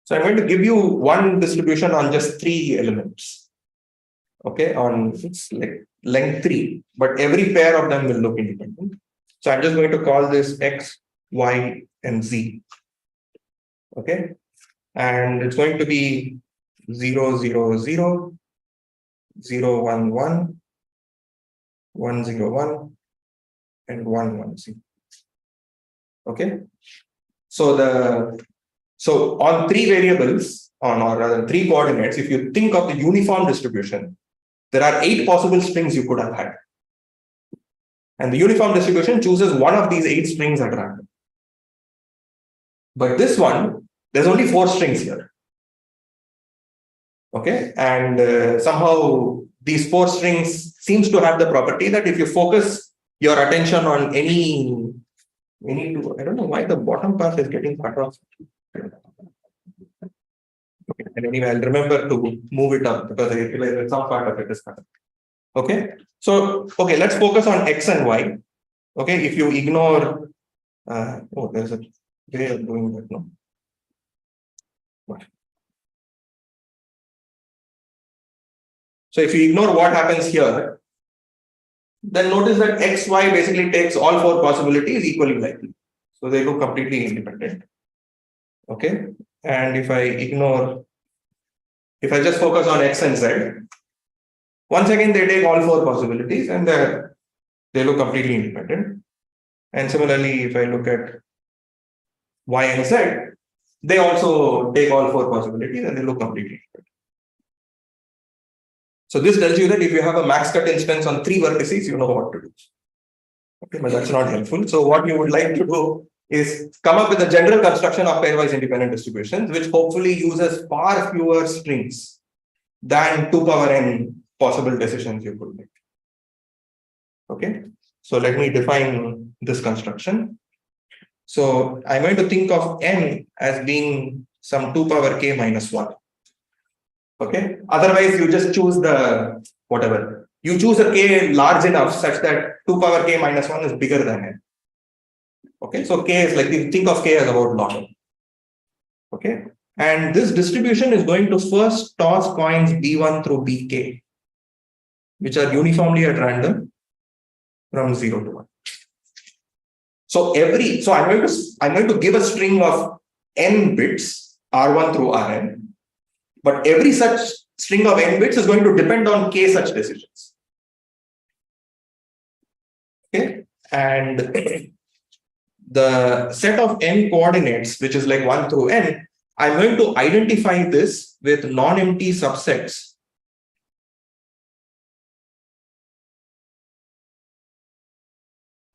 so I'm going to give you one distribution on just three elements. Okay, on it's like length 3, but every pair of them will look independent. So I'm just going to call this X, Y, and Z. Okay, and it's going to be 0, 0, 0, 0, 1, 1, 1, 0, 1, and 1, 1, 0. Okay, so on three variables, or rather three coordinates, if you think of the uniform distribution, there are 8 possible strings you could have had. And the uniform distribution chooses one of these 8 strings at random. But this one, there's only 4 strings here. Okay, and somehow these 4 strings seems to have the property that if you focus your attention on any two, I don't know why the bottom part is getting cut off. Okay, and anyway, I'll remember to move it up because I realize that some part of it is cut off. Okay, so okay, let's focus on X and Y. Okay, if you ignore, oh, there's a way of doing that, no? So if you ignore what happens here, then notice that X, Y basically takes all 4 possibilities equally likely. So they look completely independent. Okay, and if I just focus on X and Z, once again they take all 4 possibilities and they look completely independent. And similarly, if I look at Y and Z, they also take all 4 possibilities and they look completely independent. So this tells you that if you have a max cut instance on 3 vertices, you know what to do. Okay, but that's not helpful. So what you would like to do is come up with a general construction of pairwise independent distributions, which hopefully uses far fewer strings than 2 power n possible decisions you could make. Okay, so let me define this construction. So I'm going to think of n as being some 2 power k minus 1. Okay, otherwise you just choose the whatever. You choose a k large enough such that 2 power k minus 1 is bigger than n. Okay, so k is like, you think of k as about log n. Okay, and this distribution is going to first toss coins b1 through bk, which are uniformly at random from 0 to 1. So I'm going to give a string of n bits r1 through rn, but every such string of n bits is going to depend on k such decisions. Okay, and the set of n coordinates, which is like 1 through n, I'm going to identify this with non-empty subsets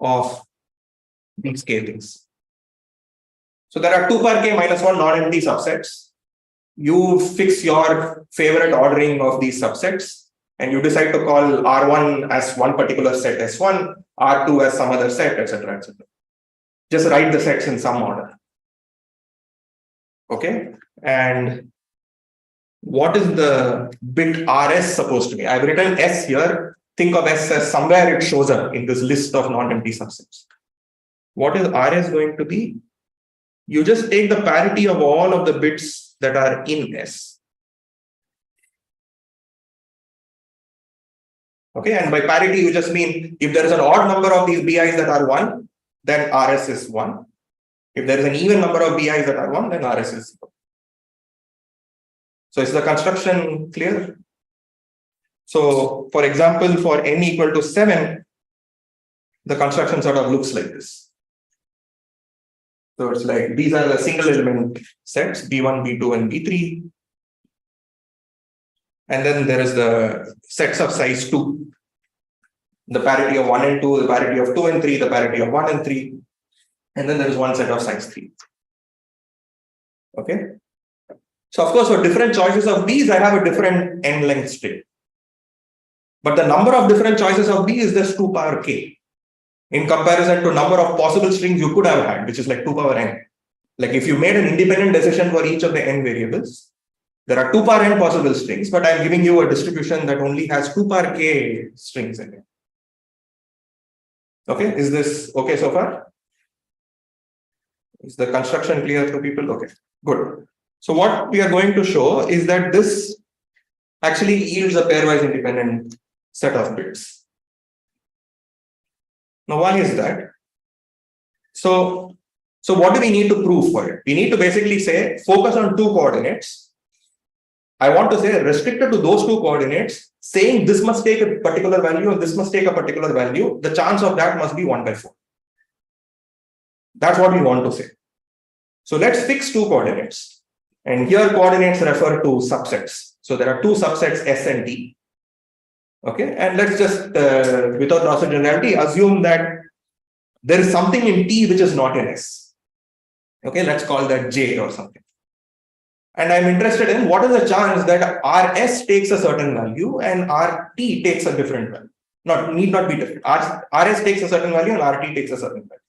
of these k things. So there are 2 power k minus 1 non-empty subsets. You fix your favorite ordering of these subsets and you decide to call R1 as one particular set S1, R2 as some other set, etc., etc. Just write the sets in some order. Okay, and what is the bit RS supposed to be? I've written S here. Think of S as somewhere it shows up in this list of non-empty subsets. What is RS going to be? You just take the parity of all of the bits that are in S. Okay, and by parity, you just mean if there is an odd number of these BIs that are 1, then RS is 1. If there is an even number of BIs that are 1, then RS is 0. So is the construction clear? So for example, for n equal to 7, the construction sort of looks like this. So it's like these are the single element sets, B1, B2, and B3. And then there is the sets of size 2. The parity of 1 and 2, the parity of 2 and 3, the parity of 1 and 3. And then there is one set of size 3. Okay. So of course, for different choices of these, I have a different n length string. But the number of different choices of B is just 2 power k. In comparison to number of possible strings you could have had, which is like 2 power n. Like if you made an independent decision for each of the n variables, there are 2 power n possible strings, but I'm giving you a distribution that only has 2 power k strings in it. Okay, is this okay so far? Is the construction clear to people? Okay, good. So what we are going to show is that this actually yields a pairwise independent set of bits. Now, why is that? So what do we need to prove for it? We need to basically say, focus on 2 coordinates. I want to say restricted to those 2 coordinates, saying this must take a particular value and this must take a particular value. The chance of that must be 1/4. That's what we want to say. So let's fix 2 coordinates. And here coordinates refer to subsets. So there are 2 subsets S and T. Okay, and let's just, without loss of generality, assume that there is something in T which is not in S. Okay, let's call that J or something. And I'm interested in what is the chance that RS takes a certain value and RT takes a different value. Need not be different. RS takes a certain value and RT takes a certain value.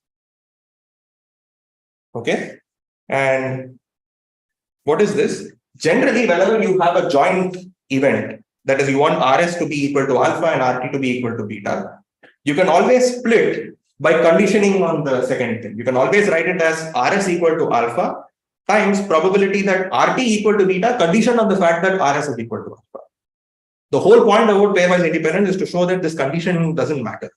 Okay, and what is this? Generally, whenever you have a joint event, that is, you want RS to be equal to alpha and RT to be equal to beta, you can always split by conditioning on the second thing. You can always write it as RS equal to alpha times probability that RT equal to beta conditioned on the fact that RS is equal to alpha. The whole point about pairwise independence is to show that this condition doesn't matter.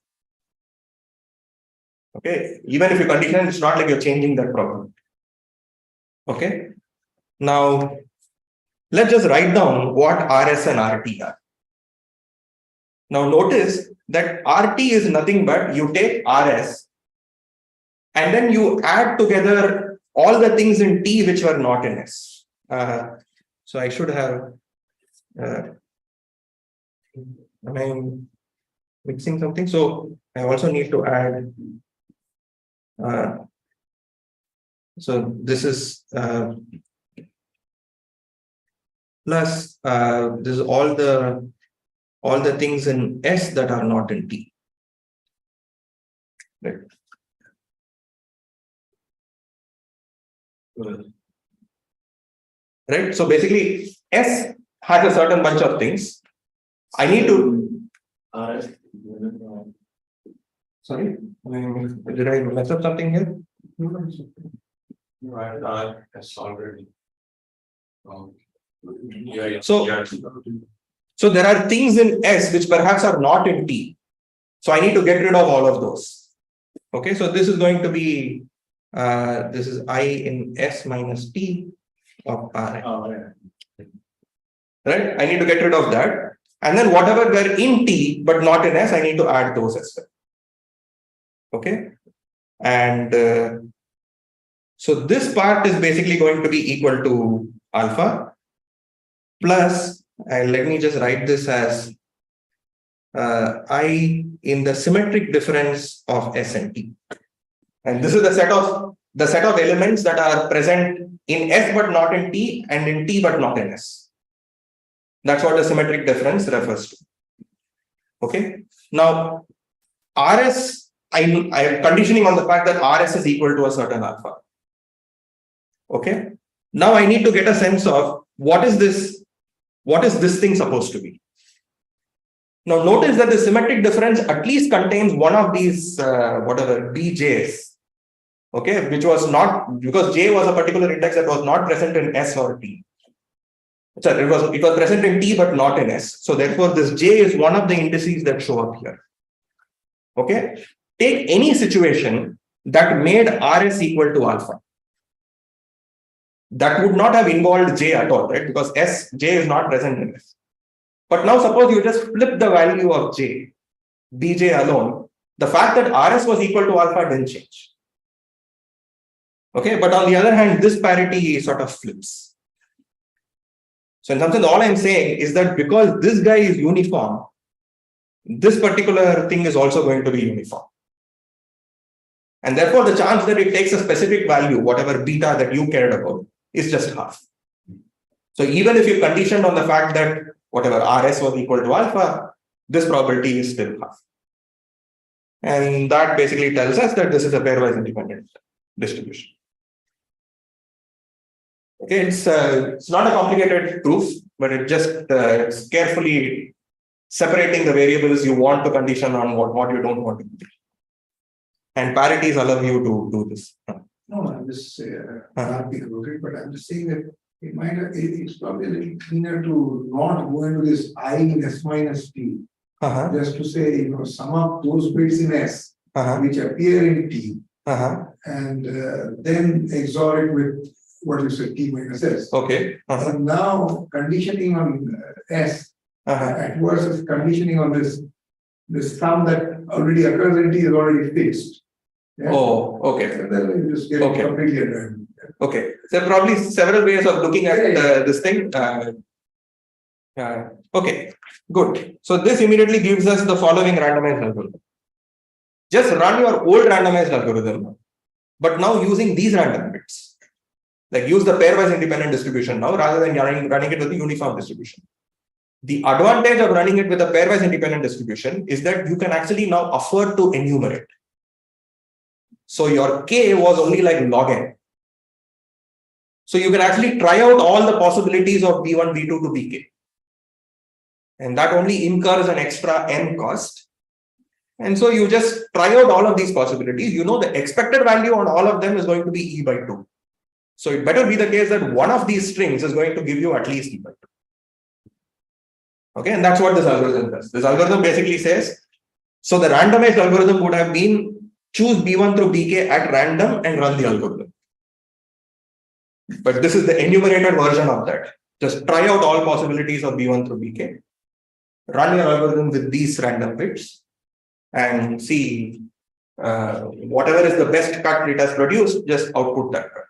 Okay, even if you condition, it's not like you're changing that probability. Okay, now let's just write down what RS and RT are. Now notice that RT is nothing but you take RS and then you add together all the things in T which were not in S. So I should have, am I mixing something? So I also need to add, so this is plus this is all the things in S that are not in T. Right. Right. So basically, S has a certain bunch of things. I need to. Sorry, did I mess up something here? That's already. So there are things in S which perhaps are not in T. So I need to get rid of all of those. Okay, so this is going to be this is I in S minus T of R. Right? I need to get rid of that. And then whatever were in T but not in S, I need to add those as well. Okay. And so this part is basically going to be equal to alpha plus, and let me just write this as I in the symmetric difference of S and T. And this is the set of elements that are present in S but not in T and in T but not in S. That's what the symmetric difference refers to. Okay. Now, RS, I am conditioning on the fact that RS is equal to a certain alpha. Okay. Now I need to get a sense of what is this what is this thing supposed to be? Now notice that the symmetric difference at least contains one of these whatever bj's, okay, which was not, because j was a particular index that was not present in S or T. So it was present in T but not in S. So therefore this j is one of the indices that show up here. Okay, take any situation that made RS equal to alpha. That would not have involved j at all, right? Because j is not present in S. But now suppose you just flip the value of j, bj alone, the fact that RS was equal to alpha didn't change. Okay, but on the other hand, this parity sort of flips. So in some sense, all I'm saying is that because this guy is uniform, this particular thing is also going to be uniform. And therefore, the chance that it takes a specific value, whatever beta that you cared about, is just half. So even if you conditioned on the fact that whatever RS was equal to alpha, this probability is still half. And that basically tells us that this is a pairwise independent distribution. Okay, it's not a complicated proof, but it just it's carefully separating the variables you want to condition on what you don't want to condition. And parities allow you to do this. No, I'm just not being rooted, but I'm just saying that it's probably a little cleaner to not go into this I in S minus T. Just to say, sum up those bits in S which appear in T, and then XOR it with what you said, T minus S. Okay. So now conditioning on S versus conditioning on this sum that already occurs in T is already fixed. Yeah? Oh, okay. And then you just get completely random. Okay. There are probably several ways of looking at this thing. Okay, good. So this immediately gives us the following randomized algorithm. Just run your old randomized algorithm, but now using these random bits. Like use the pairwise independent distribution now rather than running it with the uniform distribution. The advantage of running it with a pairwise independent distribution is that you can actually now afford to enumerate. So your K was only like log n. So you can actually try out all the possibilities of B1, B2 to Bk. And that only incurs an extra n cost. And so you just try out all of these possibilities. The expected value on all of them is going to be E by 2. So it better be the case that one of these strings is going to give you at least E by 2. Okay, and that's what this algorithm does. This algorithm basically says, so the randomized algorithm would have been choose B1 through Bk at random and run the algorithm. But this is the enumerated version of that. Just try out all possibilities of B1 through Bk, run your algorithm with these random bits, and see whatever is the best cut it has produced, just output that cut.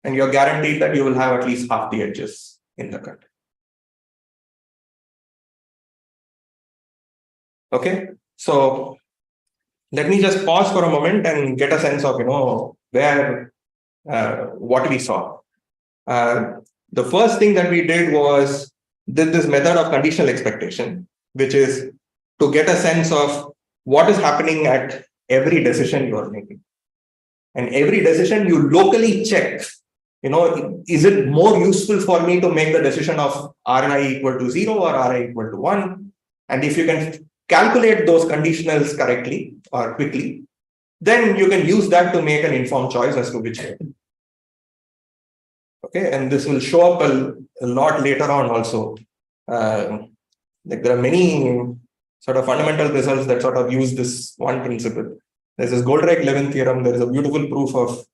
And you're guaranteed that you will have at least half the edges in the cut. Okay, so let me just pause for a moment and get a sense of where what we saw. The first thing that we did was this method of conditional expectation, which is to get a sense of what is happening at every decision you are making. And every decision you locally check, is it more useful for me to make the decision of Ri equal to 0 or Ri equal to 1? And if you can calculate those conditionals correctly or quickly, then you can use that to make an informed choice as to which one. Okay, and this will show up a lot later on also. Like there are many sort of fundamental results that sort of use this one principle. There's this Goldrake-Levin theorem. There is a beautiful proof of,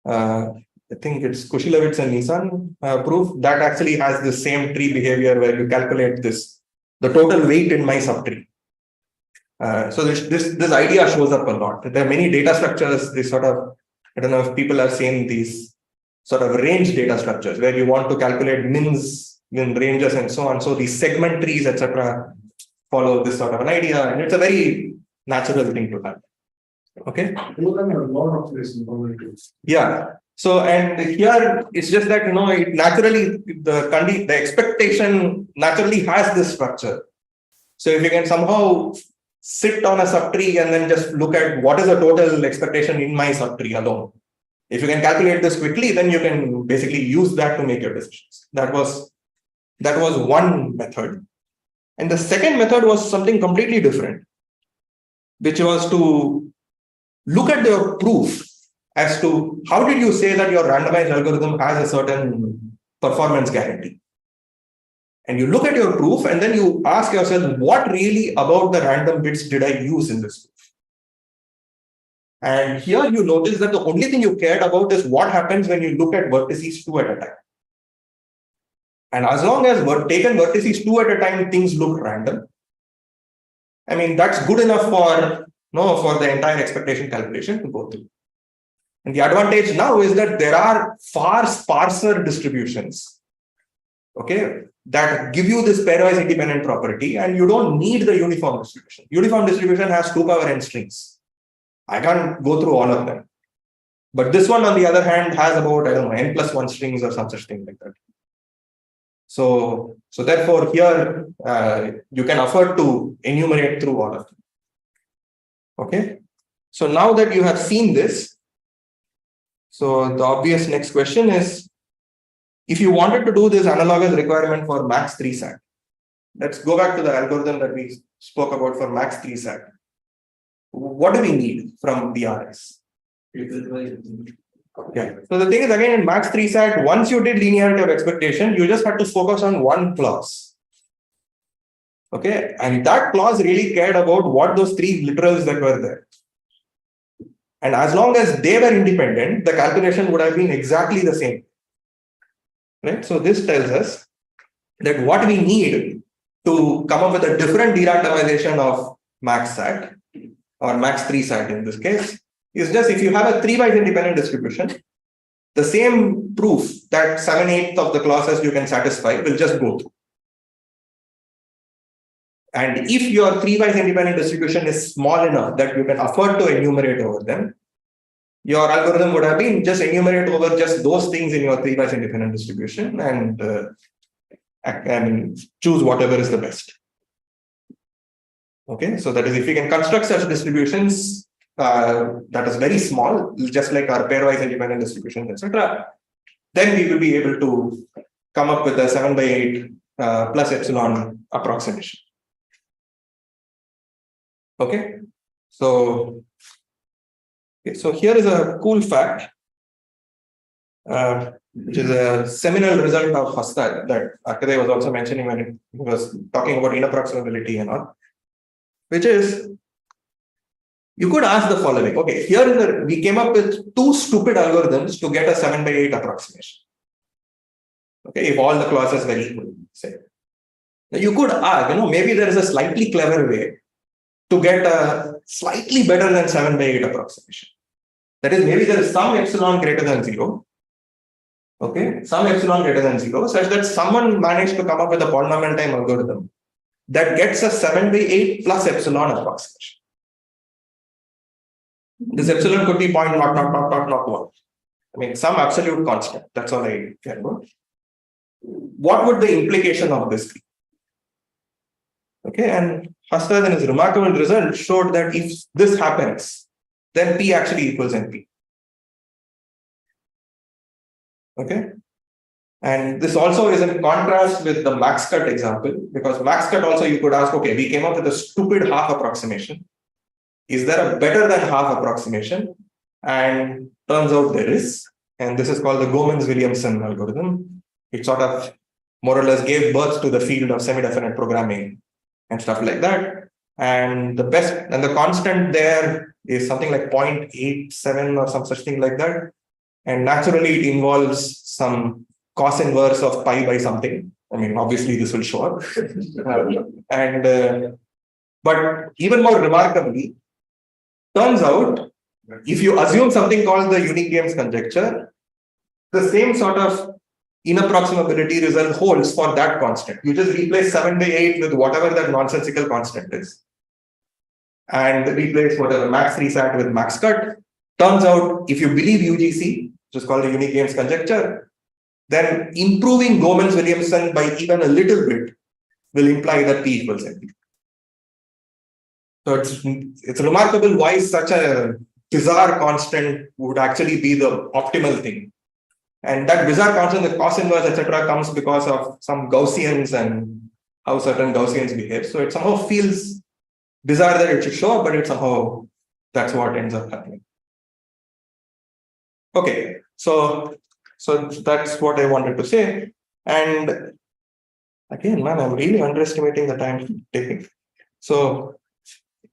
I think it's Kushilevitz and Nissan proof that actually has the same tree behavior where you calculate the total weight in my subtree. So this idea shows up a lot. There are many data structures, this sort of, I don't know if people are seeing these sort of range data structures where you want to calculate mins, min ranges and so on. So these segment trees, etc., follow this sort of an idea, and it's a very natural thing to have. Okay. Yeah. So and here it's just that it naturally the expectation naturally has this structure. So if you can somehow sit on a subtree and then just look at what is the total expectation in my subtree alone. If you can calculate this quickly, then you can basically use that to make your decisions. That was That was one method. And the second method was something completely different, which was to look at your proof as to how did you say that your randomized algorithm has a certain performance guarantee. And you look at your proof and then you ask yourself, what really about the random bits did I use in this proof? And here you notice that the only thing you cared about is what happens when you look at vertices 2 at a time. And as long as we're taken vertices 2 at a time, things look random. I mean, that's good enough for the entire expectation calculation to go through. And the advantage now is that there are far sparser distributions, okay, that give you this pairwise independent property, and you don't need the uniform distribution. Uniform distribution has 2 power n strings. I can't go through all of them. But this one, on the other hand, has about, I don't know, n plus 1 strings or some such thing like that. So therefore, here you can afford to enumerate through all of them. Okay. So now that you have seen this, so the obvious next question is, if you wanted to do this analogous requirement for max 3 SAT, let's go back to the algorithm that we spoke about for max 3 SAT. What do we need from DRS? Okay. So the thing is, again, in max 3 SAT, once you did linearity of expectation, you just had to focus on one clause. Okay. And that clause really cared about what those 3 literals that were there. And as long as they were independent, the calculation would have been exactly the same. Right. So this tells us that what we need to come up with a different derandomization of max SAT, or max 3 SAT in this case, is just if you have a 3-wise independent distribution, the same proof that 7/8 of the clauses you can satisfy will just go through. And if your 3-wise independent distribution is small enough that you can afford to enumerate over them, your algorithm would have been just enumerate over just those things in your 3-wise independent distribution and choose whatever is the best. Okay, so that is, if you can construct such distributions that is very small, just like our pairwise independent distributions, etc., then we will be able to come up with a 7/8 plus epsilon approximation. Okay, so here is a cool fact, which is a seminal result of Hastad that Arkade was also mentioning when he was talking about inapproximability and all, which is, you could ask the following. Okay, here we came up with 2 stupid algorithms to get a 7/8 approximation. Okay, if all the clauses were equal, say. Now you could ask, maybe there is a slightly clever way to get a slightly better than 7/8 approximation. That is, maybe there is some epsilon greater than 0. Okay, some epsilon greater than 0, such that someone managed to come up with a polynomial time algorithm that gets a 7/8 plus epsilon approximation. This epsilon could be 0.00001. I mean, some absolute constant. That's all I care about. What would the implication of this be? Okay, and Hastad in his remarkable result showed that if this happens, then P actually equals NP. Okay, and this also is in contrast with the max cut example, because max cut also you could ask, okay, we came up with a stupid half approximation. Is there a better than half approximation? And turns out there is, and this is called the Gomans-Williamson algorithm. It sort of more or less gave birth to the field of semi-definite programming and stuff like that. And the constant there is something like 0.87 or some such thing like that. And naturally it involves some cos inverse of pi by something. I mean, obviously this will show up. But even more remarkably, turns out, if you assume something called the unique games conjecture, the same sort of inapproximability result holds for that constant. You just replace 7/8 with whatever that nonsensical constant is, and replace whatever max 3 SAT with max cut. Turns out, if you believe UGC, which is called the unique games conjecture, then improving Gomans-Williamson by even a little bit will imply that P equals NP. So it's remarkable why such a bizarre constant would actually be the optimal thing. And that bizarre constant, the cos inverse, etc., comes because of some Gaussians and how certain Gaussians behave. So it somehow feels bizarre that it should show up, but it somehow that's what ends up happening. Okay, so that's what I wanted to say. And again, man, I'm really underestimating the time taking. So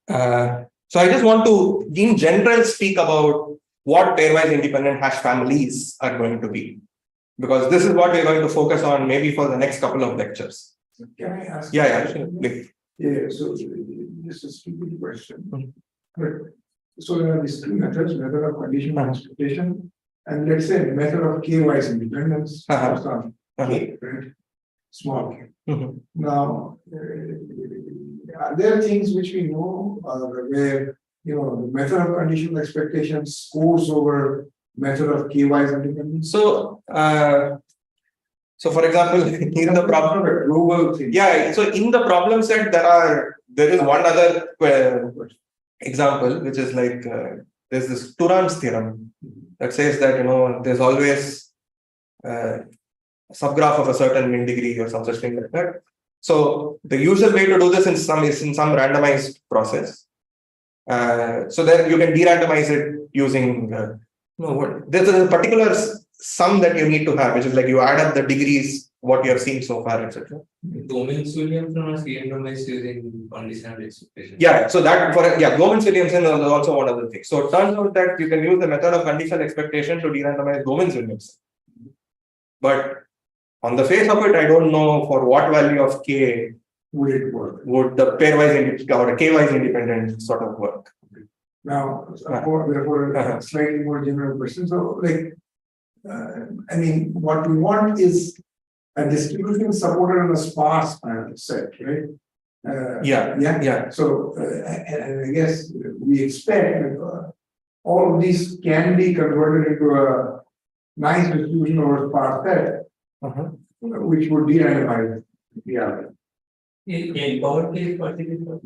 I just want to, in general, speak about what pairwise independent hash families are going to be, because this is what we're going to focus on maybe for the next couple of lectures. Can I ask? Yeah, sure. Please. Yeah, so this is a stupid question. Mhm. But so there are these two methods, method of conditional expectation, and let's say method of k-wise independence, Uh-huh. k, right? Small k. Mhm. Now, are there things which we know where the method of conditional expectation scores over method of k-wise independence? So for example, in the problem, a global thing. yeah. So in the problem set, there is one other example, which is like there's this Turan's theorem that says that there's always a subgraph of a certain mean degree or some such thing like that. So the usual way to do this is in some randomized process. So then you can de-randomize it using there's a particular sum that you need to have, which is like you add up the degrees, what you have seen so far, etc. Williamson was randomized using conditional expectation. Yeah, so that Williamson is also one of the things. So it turns out that you can use the method of conditional expectation to de-randomize Williamson. But on the face of it, I don't know for what value of k Would it work? would the pairwise or a k-wise independent sort of work. Now, therefore, a slightly more general question. So, I mean, what we want is a distribution supported on a sparse set, right? Yeah. So, and I guess we expect that all of these can be converted into a nice distribution over a sparse set, which would de-randomize the other. In power case, particular,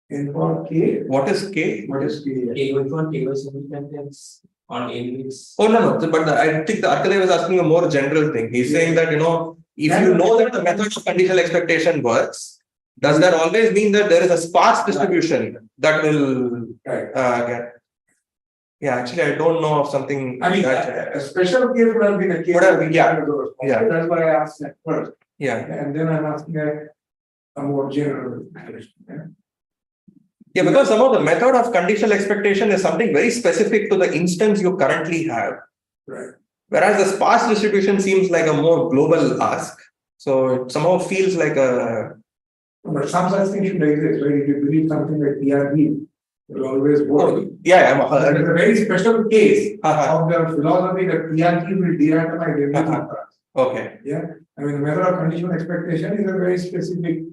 In for K, What is k? what is K? K, which one tables independence on index? Oh no, but I think the Arkade was asking a more general thing. He's saying that if you know that the method of conditional expectation works, does that always mean that there is a sparse distribution that will get? Yeah, actually, I don't know of something. I mean, that, a special case would have been a case. Would have been, yeah. That's why I asked that first. yeah. And then I'm asking a more general question. Yeah, because some of the method of conditional expectation is something very specific to the instance you currently have. Right. Whereas the sparse distribution seems like a more global ask. So it somehow feels like a. But some such thing should exist, right? If you believe something like PRB, it will always work. Yeah, It's a very special case of the philosophy that PRB will de-randomize everything for us. Okay. Yeah. I mean, the method of conditional expectation is a very specific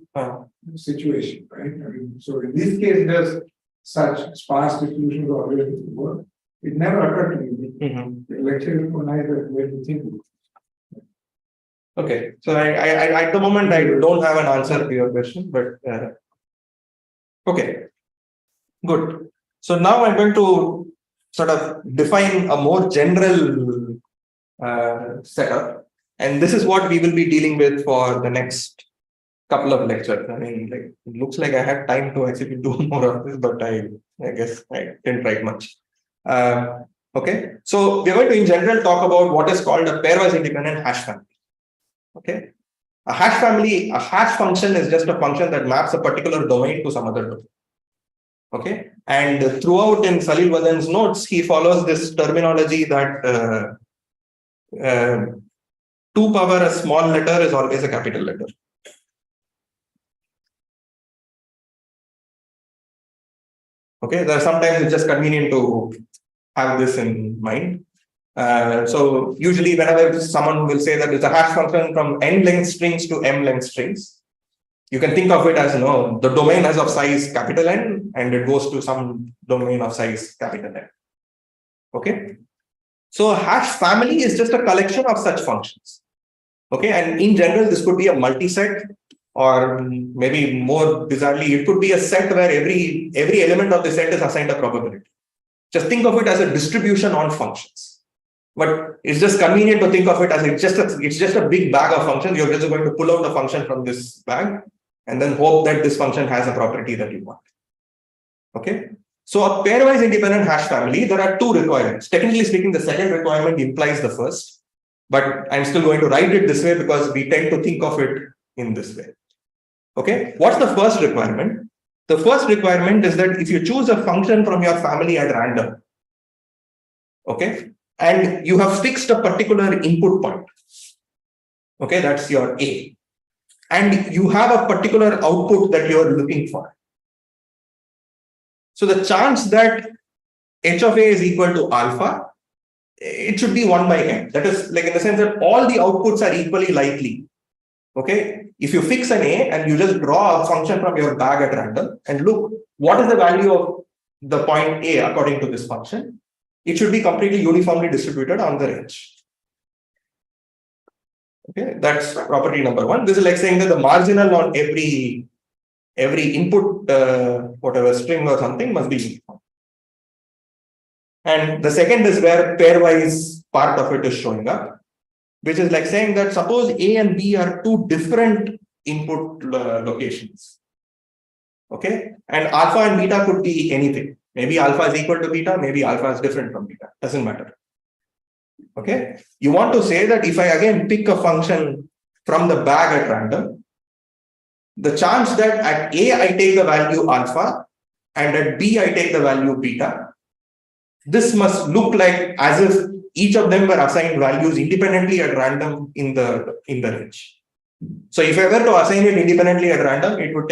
situation, right? I mean, so in this case, does such sparse distributions always work? It never occurred to me. The lecture is nice way to think. Okay, so I at the moment I don't have an answer to your question, but okay, good. So now I'm going to sort of define a more general setup, and this is what we will be dealing with for the next couple of lectures. I mean, like it looks like I had time to actually do more of this, but I guess I didn't write much. Okay, so we're going to in general talk about what is called a pairwise independent hash family. Okay, a hash function is just a function that maps a particular domain to some other domain. Okay, and throughout in Salil Vadan's notes, he follows this terminology that 2 power a small letter is always a capital letter. Okay, there are sometimes it's just convenient to have this in mind. So usually whenever someone will say that it's a hash function from n length strings to m length strings, you can think of it as the domain has of size capital N and it goes to some domain of size capital N. Okay, so a hash family is just a collection of such functions. Okay, and in general this could be a multi-set, or maybe more bizarrely it could be a set where every element of the set is assigned a probability. Just think of it as a distribution on functions. But it's just convenient to think of it as it's just a big bag of functions. You're just going to pull out a function from this bag and then hope that this function has a property that you want. Okay. So a pairwise independent hash family, there are two requirements. Technically speaking, the second requirement implies the first, but I'm still going to write it this way because we tend to think of it in this way. Okay. What's the first requirement? The first requirement is that if you choose a function from your family at random, okay, and you have fixed a particular input point, okay, that's your A, and you have a particular output that you're looking for. So the chance that h of A is equal to alpha, it should be 1 by n. That is like in the sense that all the outputs are equally likely. Okay, if you fix an A and you just draw a function from your bag at random and look what is the value of the point A according to this function, it should be completely uniformly distributed on the range. Okay, that's property number one. This is like saying that the marginal on every input, whatever string or something must be uniform. And the second is where pairwise part of it is showing up, which is like saying that suppose A and B are two different input locations. Okay, and alpha and beta could be anything. Maybe alpha is equal to beta, maybe alpha is different from beta, doesn't matter. Okay, you want to say that if I again pick a function from the bag at random, the chance that at A I take the value alpha and at B I take the value beta, this must look like as if each of them were assigned values independently at random in the range. So if I were to assign it independently at random, it would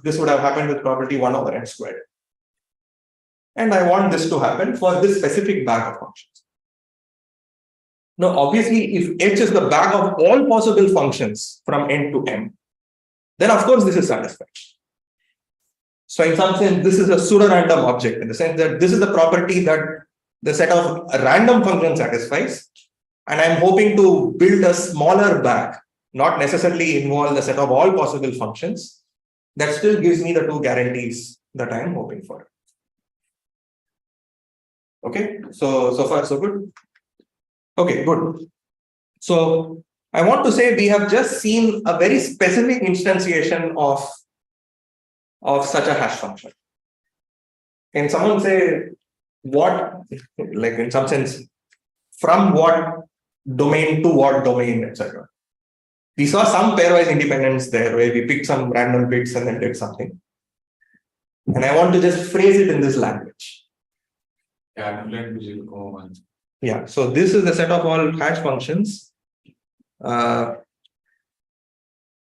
this would have happened with probability 1 over n squared. And I want this to happen for this specific bag of functions. Now, obviously, if h is the bag of all possible functions from n to m, then of course this is satisfied. So in some sense, this is a pseudorandom object in the sense that this is the property that the set of random functions satisfies. And I'm hoping to build a smaller bag, not necessarily involve the set of all possible functions. That still gives me the two guarantees that I'm hoping for. Okay, so far so good. Okay, good. So I want to say we have just seen a very specific instantiation of such a hash function. Can someone say what, like in some sense, from what domain to what domain, etc.? We saw some pairwise independence there where we picked some random bits and then did something. And I want to just phrase it in this language. Yeah, so this is the set of all hash functions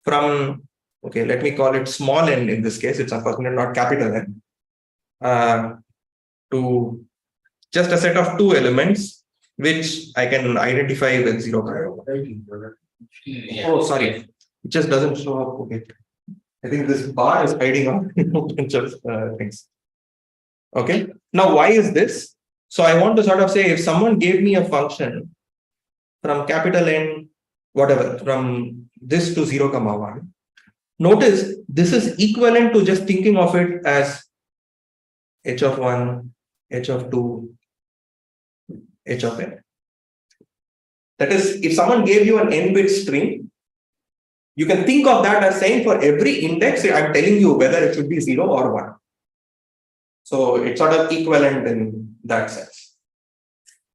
from, okay, let me call it small n in this case, it's unfortunately not capital N, to just a set of two elements which I can identify with 0. Oh, sorry, it just doesn't show up. Okay, I think this bar is hiding on a bunch of things. Okay, now why is this? So I want to sort of say if someone gave me a function from capital N, whatever, from this to 0, 1, notice this is equivalent to just thinking of it as h of 1, h of 2, h of n. That is, if someone gave you an n-bit string, you can think of that as saying for every index, I'm telling you whether it should be 0 or 1. So it's sort of equivalent in that sense.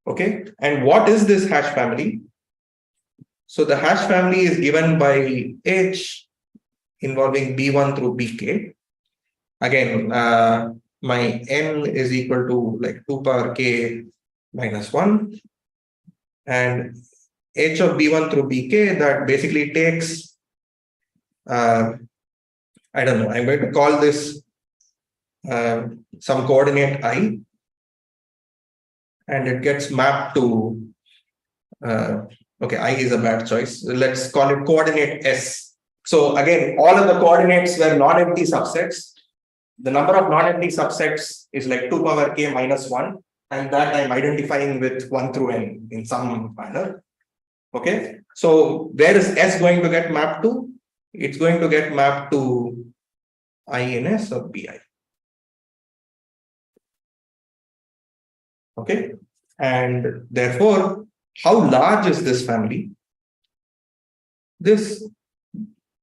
Okay, and what is this hash family? So the hash family is given by h involving b1 through bk. Again, my n is equal to like 2 power k minus 1. And h of b1 through bk, that basically takes, I don't know, I'm going to call this some coordinate I, and it gets mapped to, okay, I is a bad choice. Let's call it coordinate S. So again, all of the coordinates were non-empty subsets. The number of non-empty subsets is like 2 power k minus 1. And that I'm identifying with 1 through n in some manner. Okay, so where is S going to get mapped to? It's going to get mapped to I in S of Bi. Okay, and therefore how large is this family?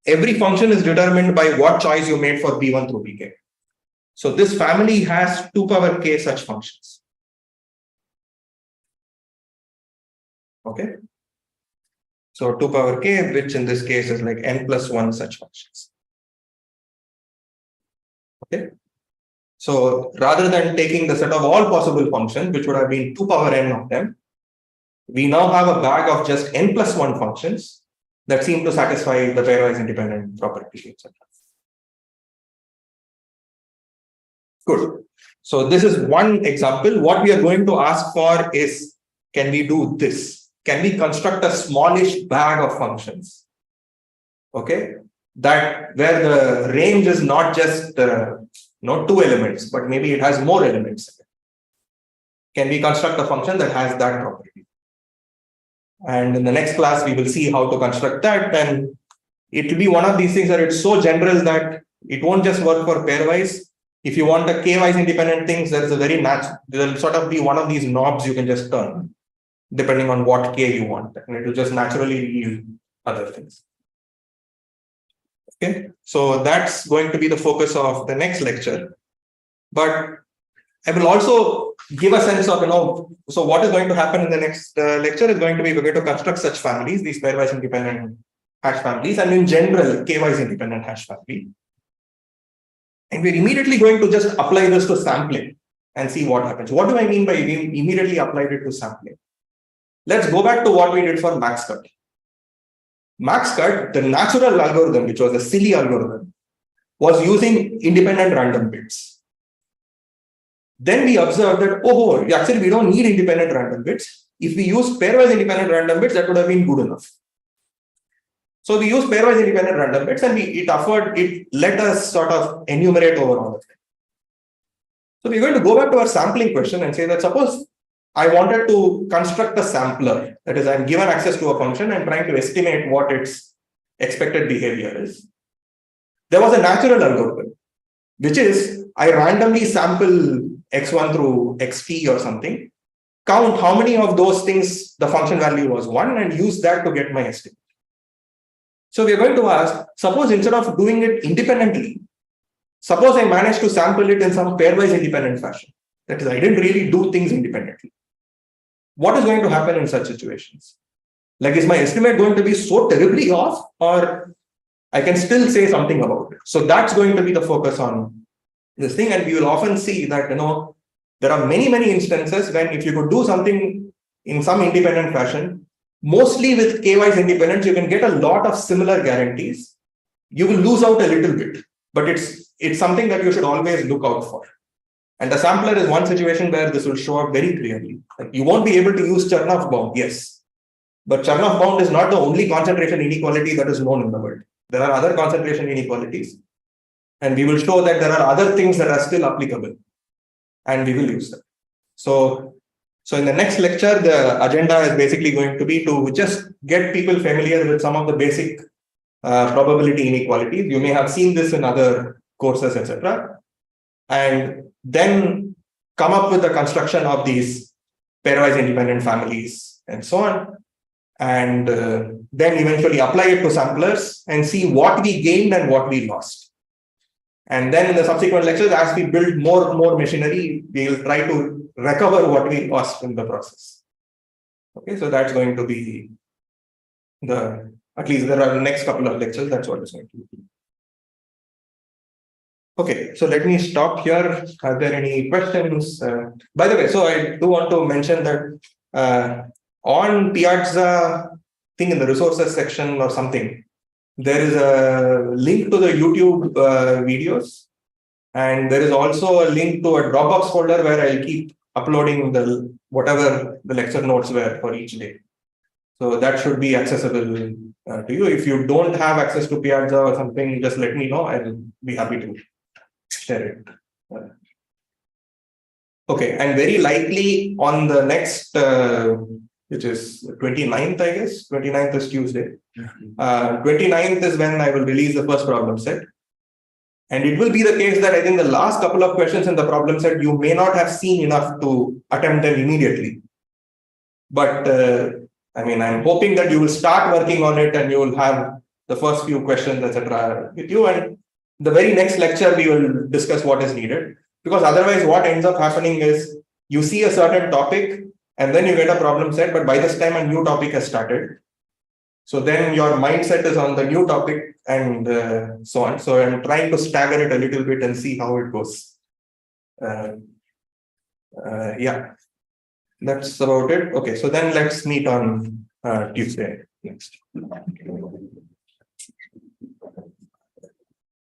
Every function is determined by what choice you made for B1 through Bk. So this family has 2 power k such functions. Okay. So 2 power k, which in this case is like n plus 1 such functions. Okay. So rather than taking the set of all possible functions, which would have been 2 power n of them, we now have a bag of just n plus 1 functions that seem to satisfy the pairwise independent property, etc. Good. So this is one example. What we are going to ask for is, can we do this? Can we construct a smallish bag of functions? Okay, that where the range is not just 2 elements, but maybe it has more elements. Can we construct a function that has that property? And in the next class, we will see how to construct that. And it will be one of these things that it's so general that it won't just work for pairwise. If you want a k-wise independent things, there's a very natural, there'll sort of be one of these knobs you can just turn, depending on what k you want, and it will just naturally yield other things. Okay, so that's going to be the focus of the next lecture. But I will also give a sense of, so what is going to happen in the next lecture is going to be, we're going to construct such families, these pairwise independent hash families, and in general, k-wise independent hash family. And we're immediately going to just apply this to sampling and see what happens. What do I mean by immediately applied it to sampling? Let's go back to what we did for max cut. Max cut, the natural algorithm, which was a silly algorithm, was using independent random bits. Then we observed that, actually we don't need independent random bits. If we use pairwise independent random bits, that would have been good enough. So we use pairwise independent random bits, and it let us sort of enumerate over all of them. So we're going to go back to our sampling question and say that suppose I wanted to construct a sampler, that is, I'm given access to a function and trying to estimate what its expected behavior is. There was a natural algorithm, which is I randomly sample x1 through xt or something, count how many of those things the function value was 1, and use that to get my estimate. So we are going to ask, suppose instead of doing it independently, suppose I managed to sample it in some pairwise independent fashion. That is, I didn't really do things independently. What is going to happen in such situations? Like, is my estimate going to be so terribly off, or I can still say something about it? So that's going to be the focus on this thing. And we will often see that, there are many, many instances when if you could do something in some independent fashion, mostly with k-wise independence, you can get a lot of similar guarantees. You will lose out a little bit, but it's something that you should always look out for. And the sampler is one situation where this will show up very clearly. Like, you won't be able to use Chernoff bound, yes, but Chernoff bound is not the only concentration inequality that is known in the world. There are other concentration inequalities, and we will show that there are other things that are still applicable, and we will use them. So in the next lecture, the agenda is basically going to be to just get people familiar with some of the basic probability inequalities. You may have seen this in other courses, etc. And then come up with the construction of these pairwise independent families and so on. And then eventually apply it to samplers and see what we gained and what we lost. And then in the subsequent lectures, as we build more machinery, we will try to recover what we lost in the process. Okay, so that's going to be at least there are the next couple of lectures, that's what it's going to be. Okay, so let me stop here. Are there any questions? By the way, so I do want to mention that on Piazza, I think in the resources section or something, there is a link to the YouTube videos. And there is also a link to a Dropbox folder where I'll keep uploading whatever the lecture notes were for each day. So that should be accessible to you. If you don't have access to Piazza or something, just let me know. I'll be happy to share it. Okay, and very likely on the next, which is 29th, I guess. 29th is Tuesday. 29th is when I will release the first problem set. And it will be the case that I think the last couple of questions in the problem set, you may not have seen enough to attempt them immediately. But I mean, I'm hoping that you will start working on it and you will have the first few questions, etc. with you. And the very next lecture, we will discuss what is needed. Because otherwise, what ends up happening is you see a certain topic and then you get a problem set, but by this time, a new topic has started. So then your mindset is on the new topic and so on. So I'm trying to stagger it a little bit and see how it goes. Yeah, that's about it. Okay, so then let's meet on Tuesday next.